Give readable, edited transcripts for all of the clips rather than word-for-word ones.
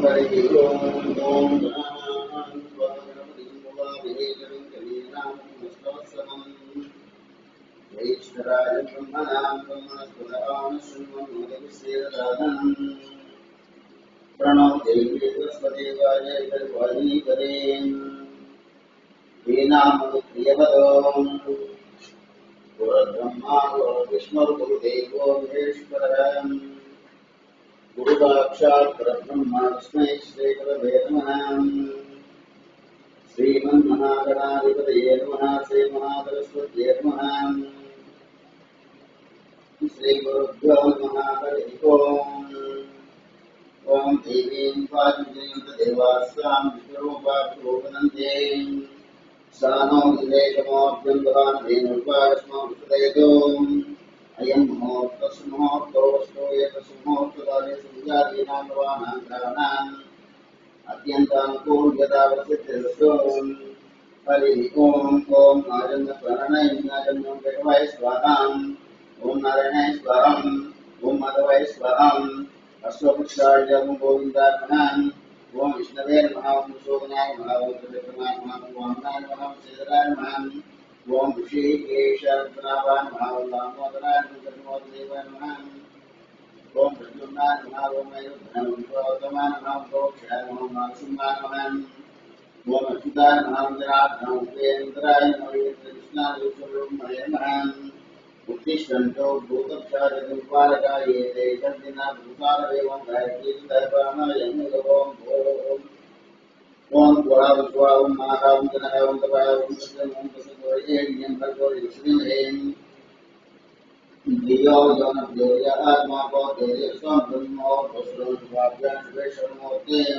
हरि ओम ओम ज्येष्ठराज ब्रह्मणां ब्रह्मणस्पदानशृण्वन्नोदविश्वेदसादनम् प्रणव देवी बृहस्पतिवाय तद्वाजीकरेन् श्रीनामप्रियवदो गुरुर्ब्रह्मा गुरुर्विष्णुर्गुरुदेवो महेश्वरः गुरुसाक्षात् परब्रह्म तस्मै श्रीगुरवे नमः। श्रीमन्महागणाधिपतये नमः। श्रीमहासरस्वत्यै नमः। श्रीगुरुभ्यो नमः। हरिः ओम्। ओम देवीं पार्वतीं देवास्तां विष्णुरूपाभूवनन्ते सा नो विदेशमोऽभ्यं भवान् धेनुर्वास्मो विष्णुदेवो अयं मुहूर्तस्मुहूर्तोऽस्तु एतस्मुहूर्तकाले सुजातीनां भवानां ग्रहाणाम् अत्यन्तानुकूल्यतावसिद्धिरस्तु। हरिः ओम्। ॐ नारायणस्मरणाय नारायणं देवाय स्वाहाम्। ॐ नारायणाय स्वाहाम्। ॐ माधवाय स्वाहाम्। अश्वपुष्पाय गोविन्दाय नमः। ओम विष्णवे नमः। ओम शोभनाय नमः। ओम त्रिविक्रमाय नमः। ओम वामनाय नमः। ओम श्रीधराय नमः। ओम ऋषिकेशाय नमः। ओम दामोदराय नमः। ओम प्रद्युम्नाय नमः। ओम अयोध्याय गौतमाय नमः। ओम गोक्षाय नमः। ओम नरसिंहाय नमः। ओम अच्युताय नमः। ओम जनार्दनाय नमः। उपेन्द्राय नमः। कृष्णाय नमः। उत्तिष्ठन्तो भूतक्षादिपालकाय ते जन्दिना भूतारवेवं गायत्री दर्पणायं गवं भोः ओम पुरावस्वावं महावं जनहवं तपावं सत्यं तसोयेयं भगवो विष्णुहें दियो योनभ्यो आत्मा बोधे स्वं ब्रह्मो वस्रो स्वाभ्यां वेशमोतें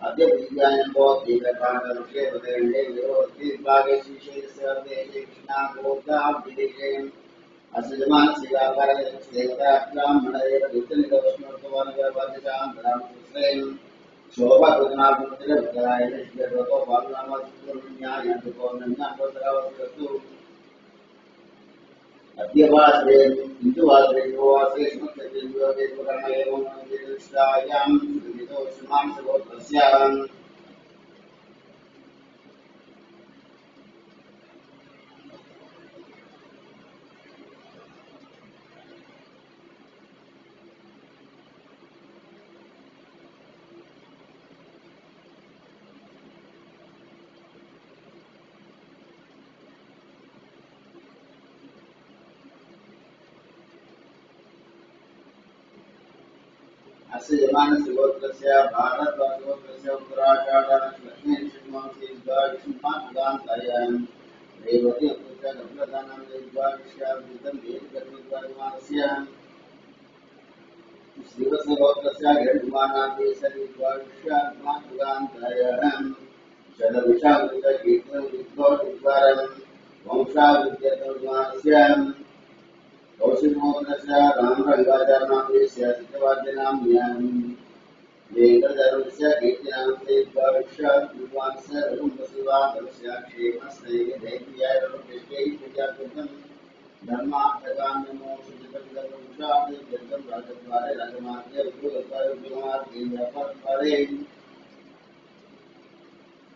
अद्य विज्ञानं बोधि प्रकाशे वदेन्दे विरोधि भागे शिशेस्य कृष्णा गोदा विदेशें असजमान सेवाकार देवता ब्राह्मणये विष्णुनिरवस्मर्तवानगवादिशां ब्राह्मणस्रें शोभा गुणा गुणिले भद्राय निष्ठेतो वाग्नामस्कुन्यायन्तुकोन्यान्तरावस्तु अद्यवासरे हिन्दुवासरे गोवासरे स्मृत्यतियोगे पुराणेवं मंदिरस्यायां सुविदितो सुमां सगोत्रस्यां अस्य यमानसगोत्रस्य भारतवर्षगोत्रस्य उत्तराषाढानक्षलक्ष्मी श्रीमन्तीर्घायुष्मान् रेवती अमृतस्य गभ्रदानं दीर्घायुष्याभिवृद्धं दीर्घत्वद्वारिमानस्य शिवसगोत्रस्य गरुडमानादेशदीर्घायुष्याभिमान् शतविशाखकीर्तनविद्वद्वारं वंशाभिवृद्ध्यर्थमानस्य कौशिकमोत्रस्य रामरङ्गाचार्यनामदेशस्य सिद्धवाद्यनाम्न्याम् वेङ्कटधर्मस्य कीर्तिनामदेशस्य रघुवंशशिवाधरस्य क्षेमस्नैवेदैर्याय रघुकृष्णै पूजाकृतं धर्मार्थकाम्यमो सुचितविदर्भभूषादित्यर्थं राजद्वारे राजमार्गे उद्योगद्वारे उद्योगमार्गे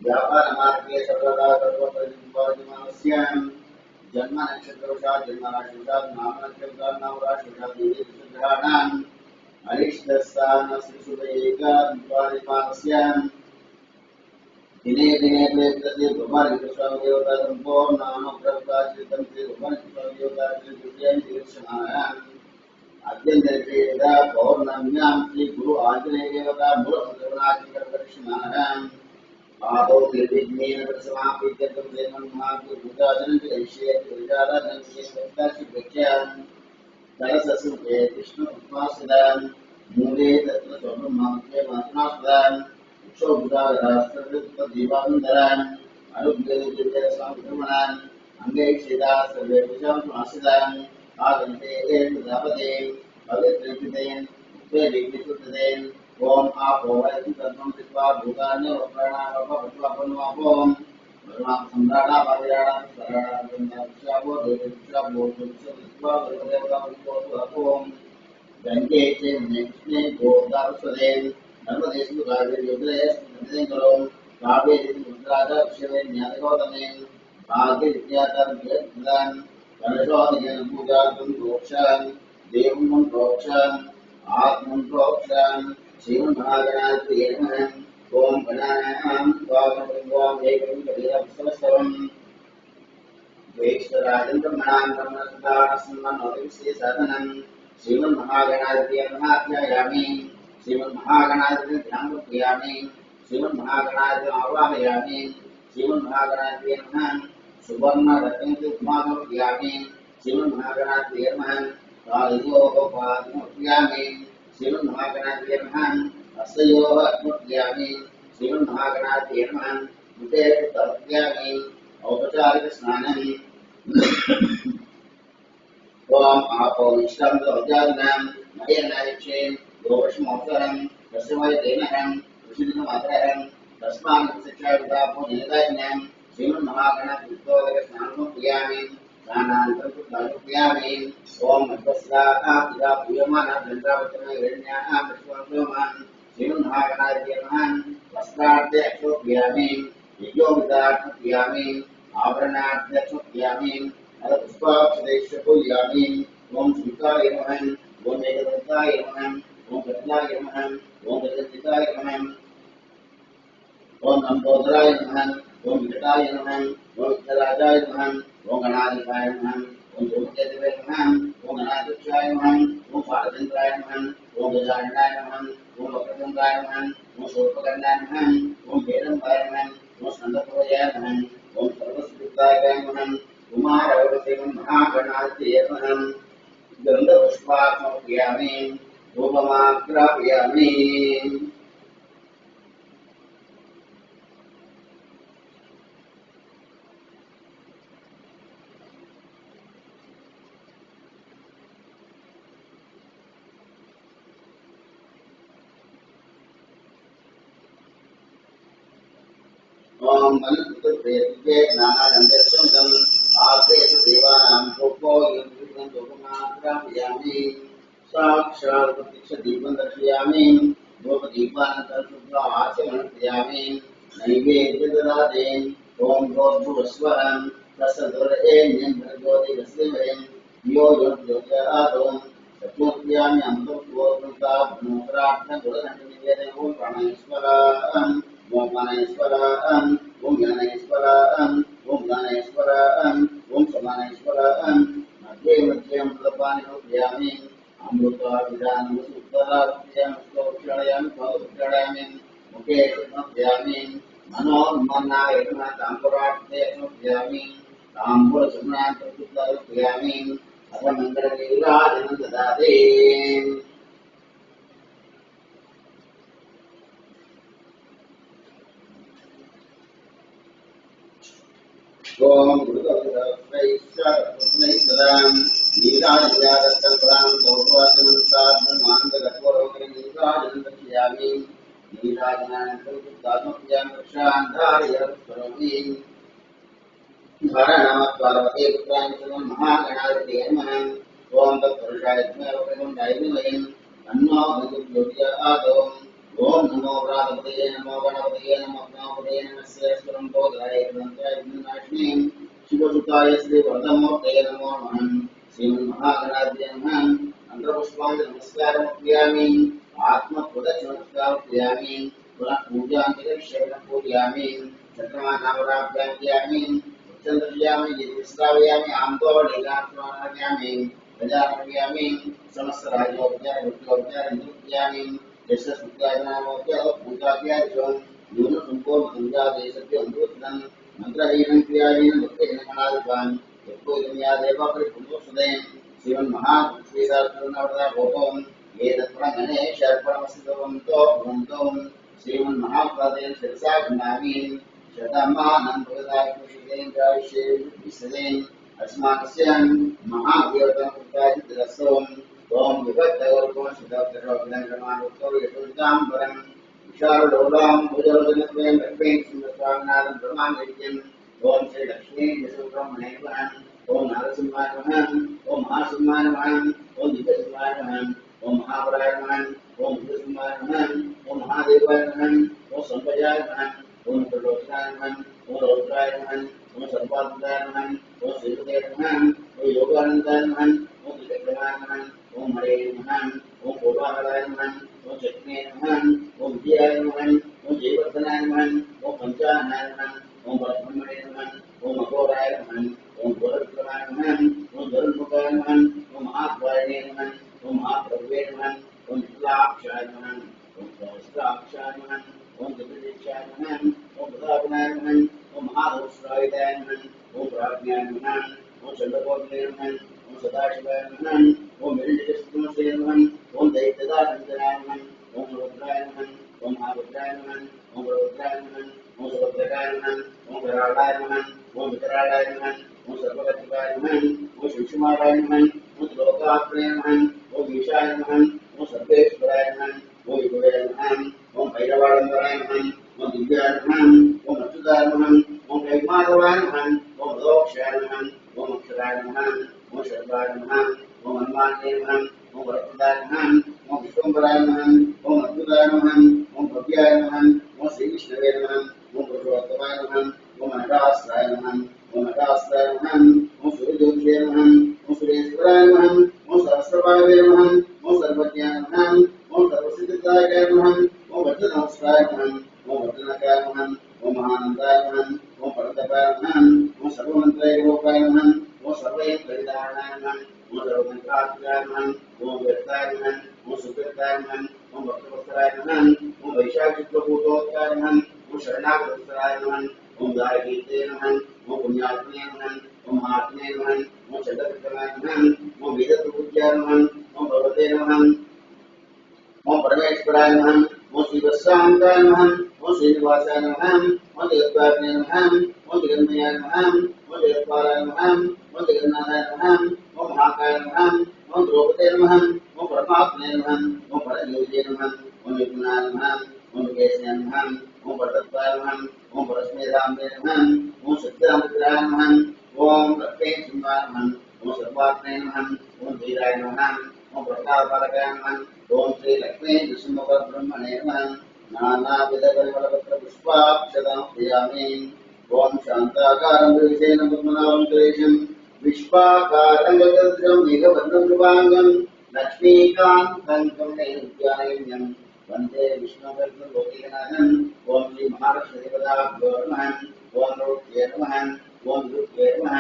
व्यापारमार्गे सर्वदा सर्वप्रतिपाद्यमानस्य जन्म नक्षत्रवशात् जन्मराशिवशात् नाम नक्षत्रात् नामराशिवशात् देवीग्रहाणाम् अरिष्टस्थानश्रीसुभैकाद्वारिमानस्य दिने दिने प्रेतस्य भगवान् सम्पूर्णानुप्रकाशितं श्री भगवान् दीक्षमाणः अद्यन्तरे यदा पौर्णम्यां श्री गुरु आञ्जनेय देवता मूलमन्त्रणाचिकर्षमाणः आदौ निर्विघ्नेन समापित्यर्थं देवन्मार्गभूताजनं विदेशे विचाराधनस्य कलशसुखे विष्णुउपासदां मूले तत्र स्वब्रह्मस्य मात्रास्तां क्षोभुदारास्त्रदीपावन्दरां अनुग्रहदिव्यसंक्रमणां अंगैक्षिता सर्वे विषांसमासिदां आगन्ते प्रजापते पवित्रकृतेन विघ्नकृतेन ओम आपो वैदिक तत्त्वं कृत्वा भूतान्य प्राणावपवत्वापन्वापोम भगवान सम्राटा भार्याणा सराणा गंधाक्षावो देवक्षावो कृत्वा देवता विष्णुपोम गंगे चे नेक्ष्णे गोदावसदेन नर्मदेशु कावेरी युगले करोम कावेरी मुद्राजा विषये न्यायगौतमे भाग्य विद्याधर विद्यान कलशोदयन पूजा कुंभोक्षान देवं कुंभोक्षान आत्मं कुंभोक्षान शिव महागणाधिपते नमः ओम गणानां स्वागतं एकं कविरवस्तवम् वेक्षराजं ब्रह्मणां ब्रह्मसुधारसन्मनोदिस्य साधनं श्रीमन्महागणाधिपते नमः ध्यायामि श्रीमन्महागणाधिपते ध्यानं क्रियामि श्रीमन्महागणाधिपते आवाहयामि श्रीमन्महागणाधिपते नमः सुवर्णरत्नस्य उद्भावं क्रियामि श्रीमन्महागणाधिपते नमः कालयोगोपासनं क्रियामि श्रीमन्महागणाधिपते नमः हस्तयोः अर्घ्यं क्रियामि श्रीमन्महागणाधिपते नमः मुखे तर्पयामि औपचारिक स्नानं ओम आपो इष्टं दोजानं मयनायक्षें गोवशमोत्तरं तस्मै तेनहं ऋषिदिनमात्रहं तस्मान् शिक्षाविदापो निदाज्ञं श्रीमन्महागणाधिपते स्नानं क्रियामि स्नानान्तरं क्रियामि ओम मध्वस्लाहा पूयमाना दण्डावचन हिरण्याः विश्वोमान् श्रीमन्महागणाधिपते नमः वस्त्रार्थे अक्षो क्रियामि यज्ञोपवीतार्थं क्रियामि आभरणार्थं क्रियामि पुष्पाक्षदेश पूजयामि ओम शुकाय नमः ओम एकदन्ताय नमः ओम कपिलाय नमः ओम गजन्तिकाय नमः ओम लंबोदराय नमः ओम विकटाय नमः ओम विकटराजाय नमः ओम गणाधिपाय नमः ओम धूमकेतवे नमः ओम गणाध्यक्षाय नमः ओम बालचन्द्राय नमः ओम गजाननाय नमः ओम वक्रतुण्डाय नमः ओम शूर्पकर्णाय नमः ओम हेरम्बाय नमः ओम स्कन्दपूर्वजाय नमः ओम सर्वसिद्धाय नमः कुमारवतीमहागणाधिपते नमः गन्धपुष्पार्चनं क्रियामि धूपमाग्रापयामि ओम मनस्पतिर्वेद्ये नानागन्धर्वं आद्येषु देवानां गोपो युद्धं धूपमाग्रापयामि साक्षात् प्रत्यक्षदीपं दर्शयामि धूपदीपानन्तरं शुद्ध आचमनं क्रियामि नैवेद्यददाति ओम भूर्भुवस्वः तत्सवितुर्वरेण्यं भर्गोदेवस्य यो ज्योतिरादो सत्योक्रियामि अमृतपूर्वता ब्रह्मोत्तरार्थगुणनिवेदनं प्राणेश्वरं ओम प्राणेश्वरं ओम ज्ञानेश्वरं ओम ज्ञानेश्वरं ओम समानेश्वरं मध्ये मध्ये अमृतपानि क्रियामि अमृताभिधानं सूत्राभ्यां क्षणयामि मुखे क्रियामि मनोन्मन्नाय ताम्बूरार्थे क्रियामि ताम्बूलचूर्णार्थं क्रियामि अथ मङ्गलनीराजनं ददाति ओम गुरुदेवैश्वरं नीराजयादत्तपुरां गौरवादिमन्ताब्रह्मानन्दगर्भोरोगं नीराजनं दर्शयामि नीराजनानन्तरं दात्मप्रियां रक्षान्धारयकरोमि हरणमत्पार्वती पुत्रां महागणाधिपते नमः ओम तत्पुरुषाय तस्मै तन्नो ज्योतिरादो ओम नमो प्रातपतये नमो गणपतये नमो गणपतये नमस्य स्वरं बोधाय ग्रन्थाय विनाशिने शिवसुताय श्रीवर्धमूर्तये नमो नमः श्रीमन्महागणाधिपते नमः अन्तर्पुष्पाञ्च नमस्कारं क्रियामि आत्मप्रदक्षिणमस्कारं क्रियामि पुनः पूजान्तरिक्षेपणं पूजयामि चक्रमानावराभ्यां क्रियामि चन्द्रयामि यज्ञस्तावयामि आम्बोलीलात्मानयामि गजानयामि समस्तराज्योपचारभक्त्योपचारं यशस्मुक्तायनामोक्य पूजाभ्याजं न्यूनसम्पूर्णसंज्ञादेशस्य अमृतं मन्त्रहीनं क्रियाहीनं भक्तिहीनमनादिपान् यत्पूजन्या देवपरिपुण्योत्सदेन श्रीमन्महाश्रीशास्त्रनवरदा भोगं ये तत्प्रणगणेशर्पणमसितवन्तो भवन्तो श्रीमन्महाप्रदेन शिरसा गृह्णामि शतमानं भगवताय पुरुषेन्द्रायुष्ये विसदेन अस्माकस्य महादेवतं कृताजितरसोम ओम विभक्तगौरवं शुद्धकरोग्रमाणोत्तरो यशोदाम्बरं विशालडोलां भुजवदनत्वेन लक्ष्मीं सुन्दरस्वामिनाथं ब्रह्माण्डं ओम श्री लक्ष्मी विष्णुब्रह्मणे नमः ओम नारसिंहाय नमः ओम महासिंहाय नमः ओम दिव्यसिंहाय नमः ओम महाबलाय नमः ओम दिव्यसिंहाय नमः ओम महादेवाय नमः ओम संपजाय नमः ओम त्रिलोचनाय नमः ओम रौद्राय नमः ओम सर्वात्मजाय नमः ओम श्रीपते नमः ओम योगानंदाय नमः ओम त्रिचक्रमाय नमः ओम हरे नमः ओम पूर्वाहराय नमः ओम चक्रे नमः ओम विद्याय नमः ओम जयवर्धनाय नमः ओम पंचाहनाय नमः ओम ब्रह्मणे नमः ओम अघोराय नमः ओम घोरविक्रमाय नमः ओम गरुड़मुखाय नमः ओम महाद्वारिणे नमः ओम महाप्रभुवे नमः ओम विपुलाक्षाय नमः ओम सहस्राक्षाय नमः ओम जगदीशाय नमः ओम प्रतापनाय नमः ओम महादोषराय नमः ओम प्राज्ञाय नमः ओम चंद्रकोटने नमः ओम सदाशिवाय नमः ओम मेरुजस्तुमसे नमः ओम दैत्यदानंदनाय नमः ओम रुद्राय नमः ओम महारुद्राय नमः ओम रुद्राय नमः ओम सुभद्राय नमः ओम करालाय नमः ओम विकरालाय नमः ओम सर्वगतिकाय नमः ओम शिवकुमाराय नमः ओम लोकात्मने नमः ओम ईशाय नमः ओम सर्वेश्वराय नमः ओम विभवे नमः ओम भैरवानंदनाय नमः ओम दिव्याय नमः ओम अच्युताय नमः ओम कैमाधवाय नमः ओम दोक्षाय नमः ओम अक्षराय नमः ओम शर्वाय नमः ओम हनुमाने नमः ओम वरप्रदाय नमः ओम विश्वम्भराय नमः ओम अद्भुताय नमः ओम भव्याय नमः ओम श्रीविष्णवे नमः ओम पुरुषोत्तमाय नमः ओम नटास्त्राय नमः ओम नटास्त्राय नमः ओम सूर्यज्योतिषे नमः ओम सुरेश्वराय नमः ओम सहस्रपावे नमः ओम सर्वज्ञाय नमः ओम सर्वसिद्धाय नमः ओम वज्रनमस्काराय नमः ओम वज्रनकाय नमः ओम महानंदाय नमः ओम परतपाय नमः ओम सर्वमंत्रयोगाय नमः ओम सर्वैकविदानाय नमः ओम सर्वमंत्रात्मकाय नमः ओम व्यक्ताय नमः ओम सुकृताय नमः ओम भक्तवत्सराय नमः ओम वैशाखचित्रकूटोत्ताय नमः ओम शरणागतवत्सराय नमः ओम दारकीर्ते नमः ओम पुण्यात्मने नमः ओम महात्मने नमः ओम चंद्रविक्रमाय नमः ओम वेदप्रपूज्याय नमः ओम भगवते नमः ओम परमेश्वराय नमः ओम श्रीवत्सांगाय नमः ओम श्रीनिवासाय नमः ओम जगद्वारिणे नमः ओम जगन्मयाय नमः ओम जगत्पालाय नमः ओम जगन्नाथाय नमः ओम महाकाय नमः ओम द्रौपदे नमः ओम परमात्मने नमः ओम परज्योतिये नमः ओम विपुनाय नमः ओम केशने नमः ओम परतत्वाय नमः ओम परस्मेधाम्बे नमः ओम सत्यामृताय नमः ओम रक्तेन्द्राय नमः ओम सर्वात्मने नमः ओम धीराय नमः ओम प्रतापपालकाय नमः ओम श्री लक्ष्मी नृसिंह ब्रह्मणे नमः नानाविधपरिमलपत्र पुष्पाक्षतां प्रियामि ओम शान्ताकारं विशेन पद्मनाभं सुरेशं विश्वाकारं गगनसदृशं मेघवर्णं शुभांगं लक्ष्मीकान्तं कमलेन्द्रजानयन्यं वन्दे विष्णुवर्धनलोकनाथं ओम श्री महालक्ष्मीदेवताभ्यो नमः ओम रुद्रे नमः ओम रुद्रे नमः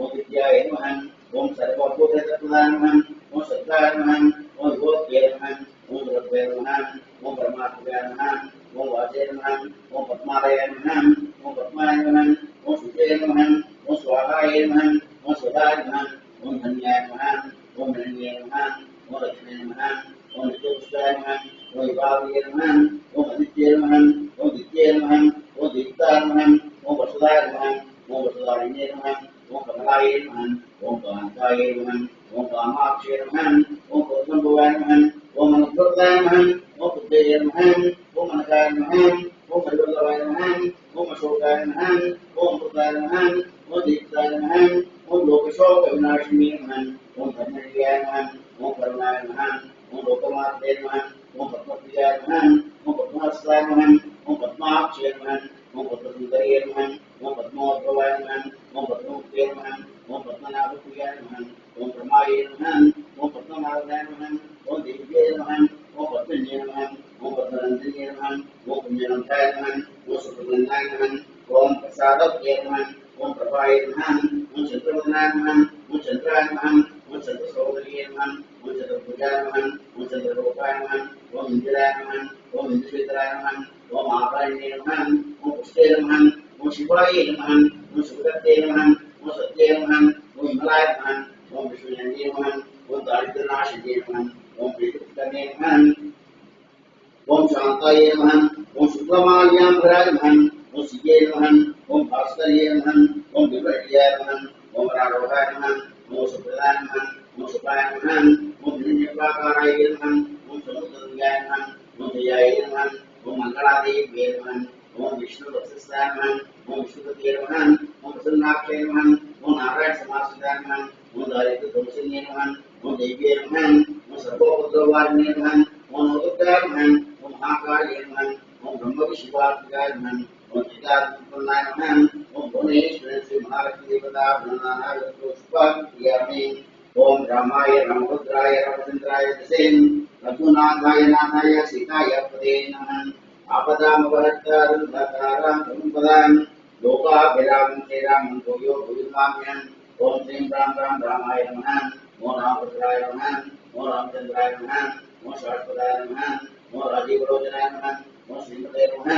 ओम विद्याय नमः ओम सर्वभूततत्त्वाय नमः ओम सत्ताय नमः ओम भूत्ये नमः ओम रब्बे नमः ओम परमात्मने नमः ओम वाचे नमः ओम पद्मालये नमः ओम पद्माय नमः ओम शुचे नमः ओम स्वाहाय नमः ओम स्वधाय नमः ओम धन्याय नमः ओम हिरण्ये नमः ओम लक्ष्मी नमः ओम नित्योत्साय नमः ओम विभावे नमः ओम आदित्ये नमः ओम दित्ये नमः ओम दीप्ताय नमः ओम वसुधाय नमः ओम वसुधारिणे नमः ओम कमलाय नमः ओम कांताय नमः ओम कामाक्षे नमः ओम पद्मभुवाय नमः ओम अनुग्रहाय नमः ओम पुत्रे नमः ओम अनकाय नमः ओम हरिवल्लभाय नमः ओम अशोकाय नमः ओम अमृताय नमः ओम दीप्ताय नमः ओम लोकशोक विनाशिने नमः ओम धर्मप्रियाय नमः ओम करुणाय नमः ओम लोकमात्रे नमः ओम पद्मप्रियाय नमः ओम पद्महस्ताय नमः ओम पद्माक्षे नमः ओम पद्मसुन्दर्ये नमः ओम पद्मोद्भवाय नमः ओम पद्ममुक्ते नमः ओम पद्मनाभप्रियाय नमः ओम ब्रह्माय नमः ओम पद्मनाभाय नमः ओम दिव्ये नमः ओम पद्मन्ये नमः ओम पद्मनन्दिने नमः ओम पुण्यनन्दाय नमः ओम सुप्रसन्नाय नमः ओम प्रसादप्रिये नमः ओम प्रभाय नमः ओम चन्द्रवदनाय नमः ओम चन्द्राय नमः ओम चन्द्रसहोदर्ये नमः ओम चन्द्रभुजाय नमः ओम चन्द्रलोकाय नमः ओम इन्द्राय नमः ओम इन्द्रशेखराय नमः ओम आकारिणे नमः ओम पुष्टे नमः ओम शिवाय नमः ओम सुगते नमः ओम सत्ये नमः ओम विमलाय नमः ओम विष्णुनन्दे नमः ओम दारिद्र्यनाशिने नमः ओम प्रीतिकरणे नमः ओम शांताय नमः ओम शुक्लमाल्याम्बराय नमः ओम शिवे नमः ओम भास्कर्ये नमः ओम विभट्याय नमः ओम राघवाय नमः ओम सुप्रदाय नमः ओम सुपाय नमः ओम हिरण्यप्राकाराय नमः ओम समुद्रयाय नमः ओम जयाय नमः ओम मंगलादेव्ये नमः ओम विष्णुवत्सस्ताय नमः ओम विष्णुपते नमः ओम प्रसन्नाक्षे नमः ओम नारायण समाश्रिताय नमः ओम दारिद्र्यध्वंसिने नमः ओम देव्ये नमः ओम सर्वोपद्रवारिणे नमः ओम नवदुर्गाय नमः ओम महाकाय नमः ओम ब्रह्म विष्णुवात्मकाय नमः ओम चिदात्मनाय नमः ओम भुवनेश्वर श्री महालक्ष्मी देवता गणनाय पुष्पामि ओम रामाय रामभद्राय रामचंद्राय दशेन रघुनाथाय नाथाय सीताय पदे नमः आपदामपहर्तारं धातारं धनुपदां लोकाभिरामं श्रीरामं भूयो भूयुमाम्यहम् ओम श्रीं राम राम रामाय नमः ओम रामभद्राय नमः ओम रामचंद्राय नमः ओम शाश्वताय नमः ओम राजीवलोचनाय नमः ओम श्रीमते नमः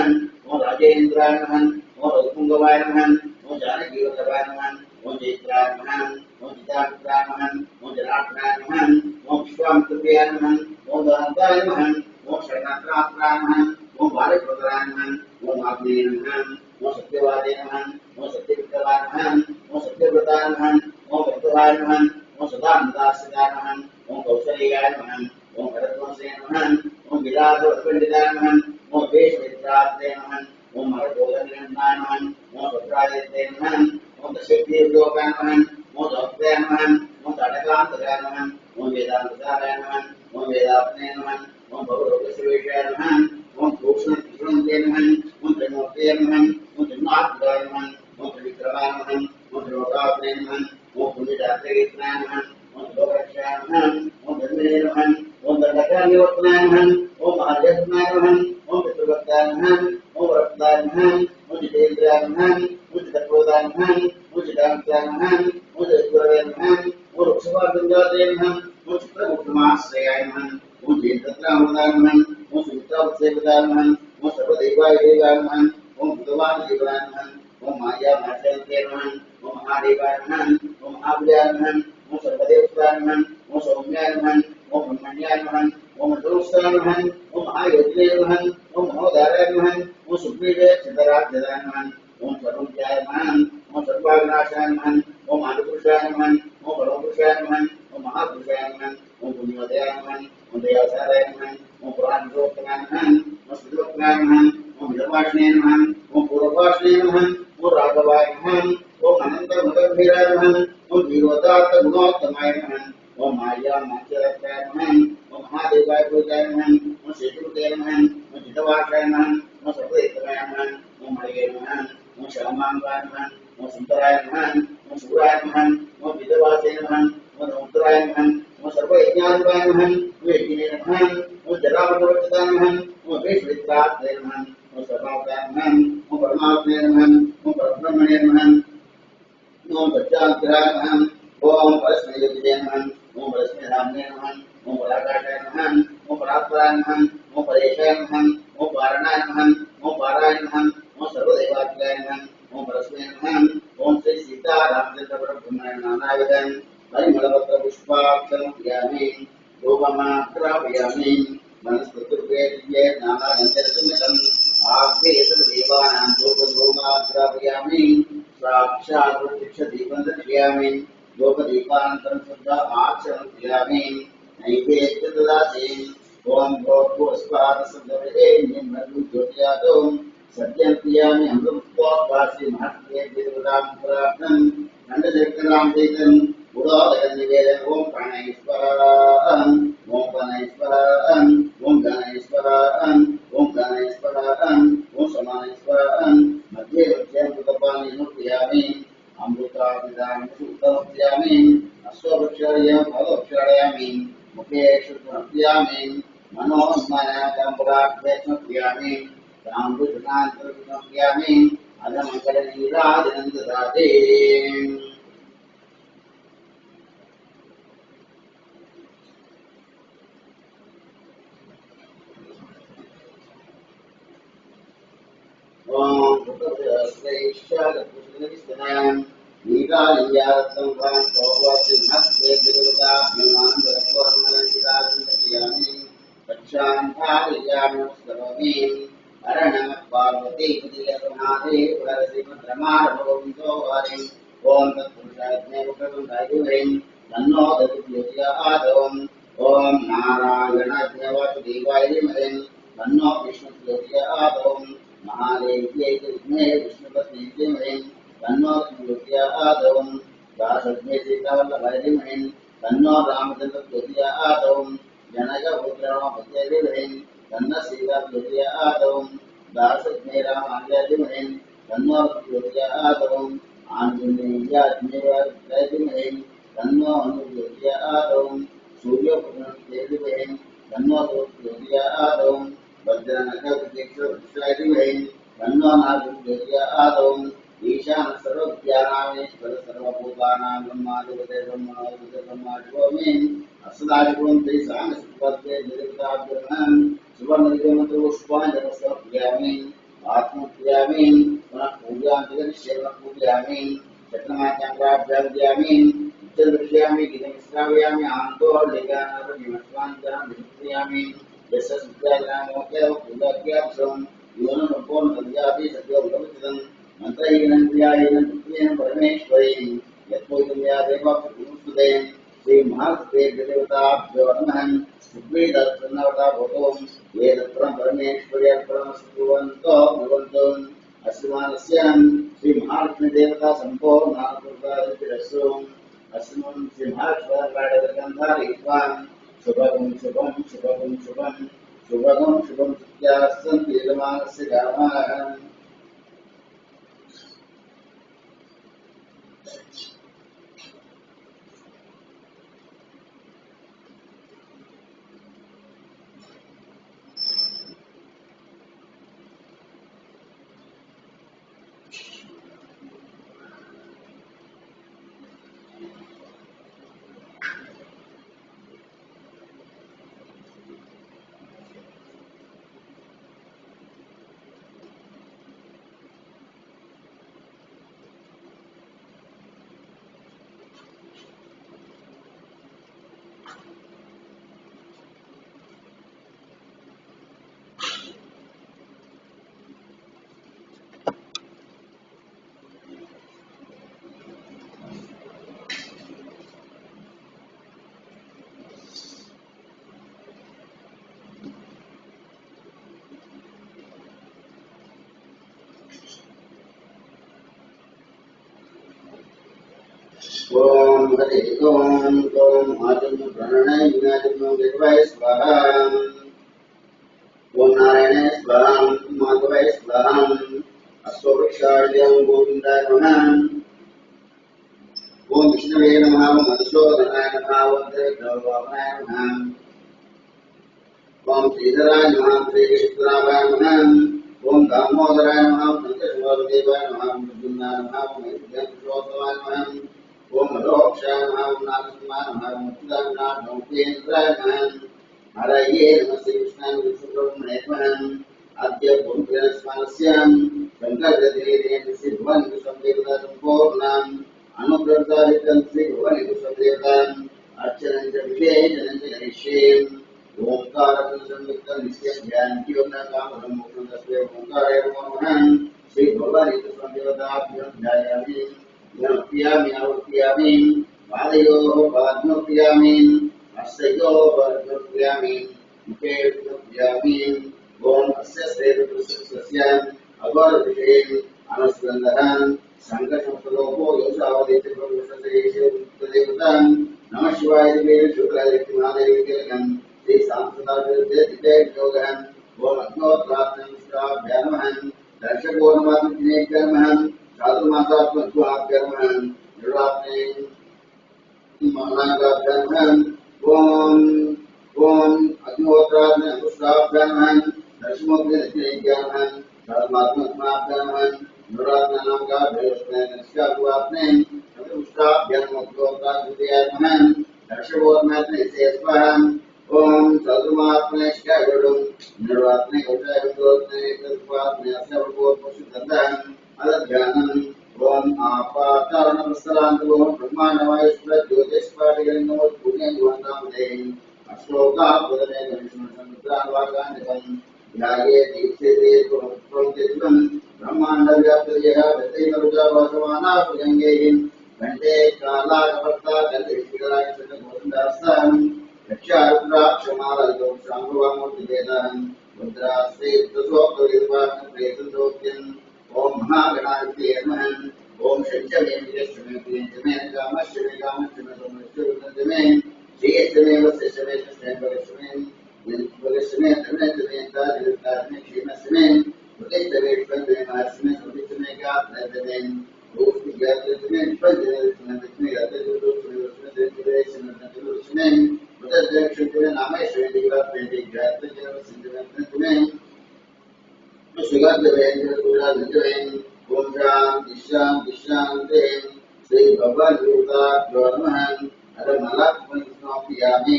ओम राजेन्द्राय नमः ओम रघुपुंगवाय नमः ओम जानकीवल्लभाय नमः ओम जयित्राय नमः ओम चिदानंदाय नमः ओम जनार्दनाय नमः ओम विश्वामित्राय नमः ओम दानवाय नमः ओम शरणार्थाय नमः ओम बालकृताय नमः ओम आग्नेय नमः ओम सत्यवादे नमः ओम सत्यविक्रमाय नमः ओम सत्यव्रताय नमः ओम भक्तवाय नमः ओम सदानंदाश्रिताय नमः ओम कौशल्याय नमः ओम भरतवंशे नमः ओम विलासवत्पंडिताय नमः ओम वेशमित्राय नमः ओम हरगोदनिरंजनाय नमः ओम भद्रादित्ये नमः ओम दशक्तियोगाय नमः ओम दौत्याय नमः ओम ताटकांतकाय नमः ओम वेदांतकाय नमः ओम वेदात्मने नमः ओम भवरोगश्रेष्ठाय नमः ओम भूषणकृष्णन्ते नमः ओम त्रिमूर्तये नमः ओम त्रिनाथाय नमः ओम त्रिविक्रमाय नमः ओम त्रिलोकात्मने नमः ओम पुण्यदात्रेयित्राय नमः ओम लोकरक्षाय नमः ओम धर्मणे नमः ओम दण्डकानिवर्तनाय नमः ओम महाजनाय नमः ओम पितृभक्ताय नमः ओम वरदाय नमः ओम जितेन्द्राय नमः ओम चित्तप्रोदाय नमः ओम चिदानंदाय नमः ओम जयगुरवे नमः ओम वृक्षवादिन्दाय नमः ओम चित्रगुप्तमाश्रयाय नमः ओम जयन्तत्रामृताय नमः ओम सुमित्रावत्सेविताय नमः ओम सर्वदेवाय देवाय नमः ओम भगवान देवाय नमः ओम माया माचन्ते नमः ओम महादेवाय नमः ओम महाबल्याय नमः ओम सर्वदेवताय नमः ओम सौम्याय नमः ओम ब्रह्मण्याय नमः ओम दोषाय नमः ओम महायोगिने नमः ओम महोदाराय नमः ओम सुग्रीवे चितराज्यदाय नमः ओम सर्वज्ञाय नमः ओम सर्वाविनाशाय नमः ओम आदिपुरुषाय नमः ओम परमपुरुषाय नमः ओम महापुरुषाय नमः ओम पुण्योदयाय नमः ओम दयासाराय नमः ओम पुराणोत्तमाय नमः ओम श्रीवत्नाय नमः ओम विदवाष्णे नमः ओम पूर्ववाष्णे नमः ओम राघवाय नमः ओम अनन्तगुणगम्भीराय नमः ओम धीरोदात्त गुणोत्तमाय नमः ओम माया माच्यरत्नाय नमः ओम महादेवाय पूजाय नमः ओम श्रीकृते नमः ओम चितवासाय नमः ओम सर्वेत्तमाय नमः ओम मणिगे नमः ओम श्यामांगाय नमः ओम सुंदराय नमः ओम शूराय नमः ओम विदवासे नमः ओम रुद्राय नमः ओम सर्वयज्ञाधिपाय नमः ओम यज्ञिने नमः ओम जरावतवर्तिताय नमः ओम वेशवित्रात्रे नमः ओम सर्वावताय नमः ओम परमात्मे नमः ओम परब्रह्मणे नमः ओम सच्चाग्रहाय नमः ओम परस्मैयोगिने नमः ओम परस्मैधाम्ने नमः ओम पराकाशाय नमः ओम परात्पराय नमः ओम परेशाय नमः ओम पारणाय नमः ओम पाराय नमः ओम सर्वदेवात्मकाय नमः ओम परस्मै नमः ओम श्री सीता रामचंद्र परब्रह्मणे नानाविधं परिमलपत्र पुष्पाक्षरमपयामि धूपमाग्रापयामि वनस्पतिर्वे दिव्ये नानानन्दरसंयुतम् आग्नेयदेवानां धूपधूमाग्रापयामि साक्षात् प्रत्यक्षदीपं दर्शयामि लोकदीपानन्तरं शुद्ध आचरणं क्रियामि नैवेद्यं ददामि ओम भूर्भुवस्वादसंगमेन ज्योत्यादो सत्यं क्रियामि अमृतत्वासि महत्त्वे देवतां प्रार्थनं नन्दशेखरां देतं उदादयनिवेदन ओम प्राणेश्वरं ओम प्राणेश्वरं ओम गणेश्वरं ओम गणेश्वरं ओम समानेश्वरं मध्ये वज्रं कृतपानि नुक्रियामि अमृताभिधानं सुतमप्यामि अश्ववृक्षाय फलवृक्षायामि मुखे शुद्धमप्यामि मनोन्मयाकम्बराभ्यस्मप्यामि ताम्बुजनान्तरमप्यामि अधमङ्गलनीराजनं ददाति ओम भूतभ्रश्रेष्ठगतपुष्पनिस्तनां नीलालिङ्गारत्नं भवं भगवति महत्त्वे देवताभ्यमान्तरस्वर्णलङ्किताभियामि पक्षान्तालियामि सर्वमे हरणः पार्वती पतियसमादेव हरसिमद्रमार्भवन्तो हरिं ओम तत्पुरुषाग्ने वक्रतुण्डायुरें तन्नो दधिज्योतिरादवम् ओम नारायणाग्नेवासुदेवाय धीमहि तन्नो विष्णुज्योतिरादवम् महादेव्यै विद्महे विष्णुपत्न्यै धीमहि तन्नो ज्योतिरादवम् दासज्ञे सीतावल्लभाय धीमहि तन्नो रामचन्द्रज्योतिरादवम् जनकपुत्रो भद्रे धीमहि तन्न सीताज्योतियादवं दासज्ञेरामार्यादिमहे तन्नो ज्योतियादवं आञ्जनेयाग्निवादिमहे तन्नो अनुज्योतियादवं सूर्यपुत्रज्योतिमहे तन्नो ज्योतियादवं वज्रनखदीक्षादिमहे तन्नो नागज्योतियादवं ईशान सर्वज्ञानामेश्वर सर्वभूतानां ब्रह्माधिपते ब्रह्मणोऽधिपते ब्रह्माधिपते अस्मदादिगुणं तेषां सुपत्ते जगदाभ्युदयं सुवर्णदिगमतो पुष्पाञ्जलसमर्पयामि आत्मप्रियामि पुनः पूजां जगदिश्येव पूजयामि चक्रमाज्ञां प्राप्यामि उच्चदृश्यामि गीतमिश्रावयामि आन्तोर्लिगानाभिमस्वाञ्जनां विष्णुयामि यस्य सुत्यानामोक्यव पूजाख्याक्षं जीवनसम्पूर्णसंज्ञापि सत्योपगमितं मंत्रहीनं क्रियाहीनं पुत्रेण परमेश्वरीं यत्पूजं या देवपुरुषुते श्री महादेवताभ्यो नमः सुग्रीदत्तनवता भवतो ये तत्परं परमेश्वर्यर्पणमस्तुवन्तो भवन्तु अस्मानस्य श्री महालक्ष्मीदेवता सम्पूर्णाकृतादिरस्सु अस्मिन् श्री महालक्ष्मीदेवतागन्धारित्वां शुभगं शुभं शुभगं शुभं शुभगं शुभं सत्यासन्ति यजमानस्य कामाः ओम हरि ओम ओम आजन्म प्रणय विनाजन्म देवाय स्वाहा ओम नारायण स्वाहा माधवाय स्वाहा अश्ववृक्षाय गोविंदाय नमः ओम विष्णवे नमः मधुसूदनाय नमः ओम देवाय नमः ओम श्रीधराय नमः श्रीकृष्णाय नमः ओम दामोदराय नमः संतोषवासुदेवाय नमः मृत्युंजयाय नमः ओम विद्यापुरुषोत्तमाय नमः ओम लोक्षाय नमः ओम नारसिंहाय नमः ओम मुक्ताय नमः हरये नमः श्रीकृष्णाय विष्णुब्रह्मणे नमः अद्य पूर्वस्मानस्यां शङ्करजयदेव श्री भगवान् विष्णुदेवता सम्पूर्णाम् अनुग्रहकारितं श्री भगवान् विष्णुदेवताम् अर्चनं च विशेषनं च करिष्ये ओंकारं संयुक्तं नित्यं ध्यानयोगनामं मोक्षं तस्मै ओंकाराय नमः श्री भगवान् विष्णुदेवताभ्यं ध्यायामि नमस्यामि नमस्यामि पादयोः पाद्मप्रियामि हस्तयोः पाद्मप्रियामि मुखे प्रियामि ओम अस्य श्रेयस्यस्य अगौरविषयेण अनुस्कन्दः संकटसंसलोको योषावदेति प्रभुषतेदेवतां नमः शिवाय देवे शुक्लादित्यमादेविकेनं श्री सांसदादेवते योगः ओम अग्नोत्रात्मनिष्ठाभ्यां नमः दर्शकोन्मादिनेभ्यः नमः चातुर्मासात्मत्वाभ्यः नमः निर्वात्मे महानागाभ्यः नमः ओम ओम अग्निहोत्रात्मनिष्ठाभ्यां नमः दर्शमोग्निनेभ्यः नमः चातुर्मासात्मत्वाभ्यः नमः निर्वात्मनागाभ्यः चतुष्टाभ्यः नमः दर्शकोन्मादिनेभ्यः ओम चतुर्मात्मनिष्ठाभ्यः निर्वात्मे गौचायवतोत्मे तत्वात्मे अस्यवतोत्पशुद्धः अदध्यानम् ओम आपातारणमस्तरान्तो ब्रह्माण्डवायुष्वर ज्योतिष्पाटिकलिङ्गमोत्पुण्यद्वान्तामदे अश्लोकापदने गणेशमसमुद्रान्वाकान्यतं ध्याये दीक्षिते त्वं ब्रह्माण्डव्याप्तयः व्यक्तैकरुचावासमाना भुजङ्गैः घण्टे कालाकपर्ता गन्धेश्वराय गोविन्दास्तां रक्षारुद्राक्षमालयो शाम्भवामूर्तिवेदां रुद्राश्रीर्दशोक्तविद्वान् ओम महागणाधिपतये नमः ओम शंचमे विजयश्चमे प्रियंचमे कामश्चमे कामश्चमे सोमश्चमे श्रीयश्चमे वस्यश्चमे शमे भगश्चमे भगश्चमे धर्मश्चमे निर्मलत्मनिष्णापयामि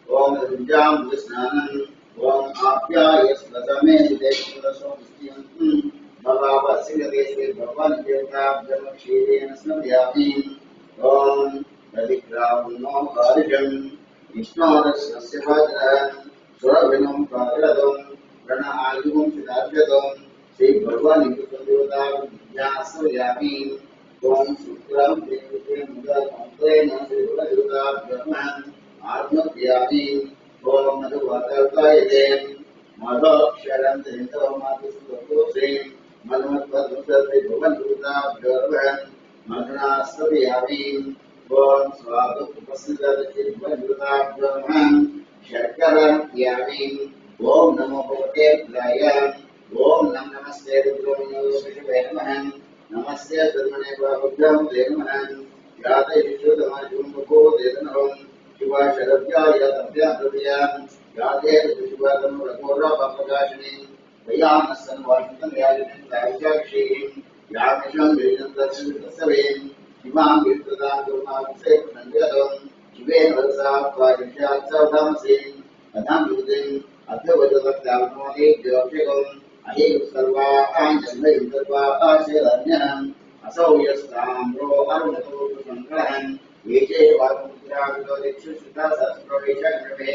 ओम रुद्रामृतस्नानम् ओम आप्यायस्वतमे सुदेशुरसोमस्त्यं भवावसिगदेशे भगवान् देवताभ्यं क्षीरेण स्मर्यामि ओम रविग्रावणो कारिजं विष्णोरस्य भद्रं सुरभिनं कारिदं प्रण आयुं सिद्धार्थदं श्री भगवान् देवताभ्यां स्मर्यामि ओम शुक्रं देवते मुदं देवताभ्यं आत्मप्रियामि ओम मधुवातायते मधुक्षरं तरितो मातुस्तोत्रे मधुमत्पदुतते भवन्तुताभ्यर्वन् मधुनास्मयामि ओम स्वादुपस्सिदते भवन्तुताभ्यर्वन् शर्करं यामि ओम नमो भगवते रुद्राय ओम नमस्ते रुद्रमणिवे नमः नमस्ते धर्मणे बाहुभ्यां ते नमः याते विश्वधमाजुम्बको देवनहं शिवा शरद्याय तभ्यां याते शिवागमरघोरा बापगाशिनी वयानस्सन् वाशितं याजिनं दायिकाक्षीं यामिषं वेदन्तस्सवें शिवां विष्णुदां दुर्मांसे प्रसङ्गदं शिवेन वरसा त्वादिशात्सवधामसें कथां युतिं अध्यवजवत्यात्मने द्योक्षकम् अहे सर्वान् जन्मैः सर्वाशरण्यम् असौ यस्ताम्रो अरुणतो संग्रहन् येचे वाकुमुद्राविदोदिक्षुषुतासहस्रवेशक्रमे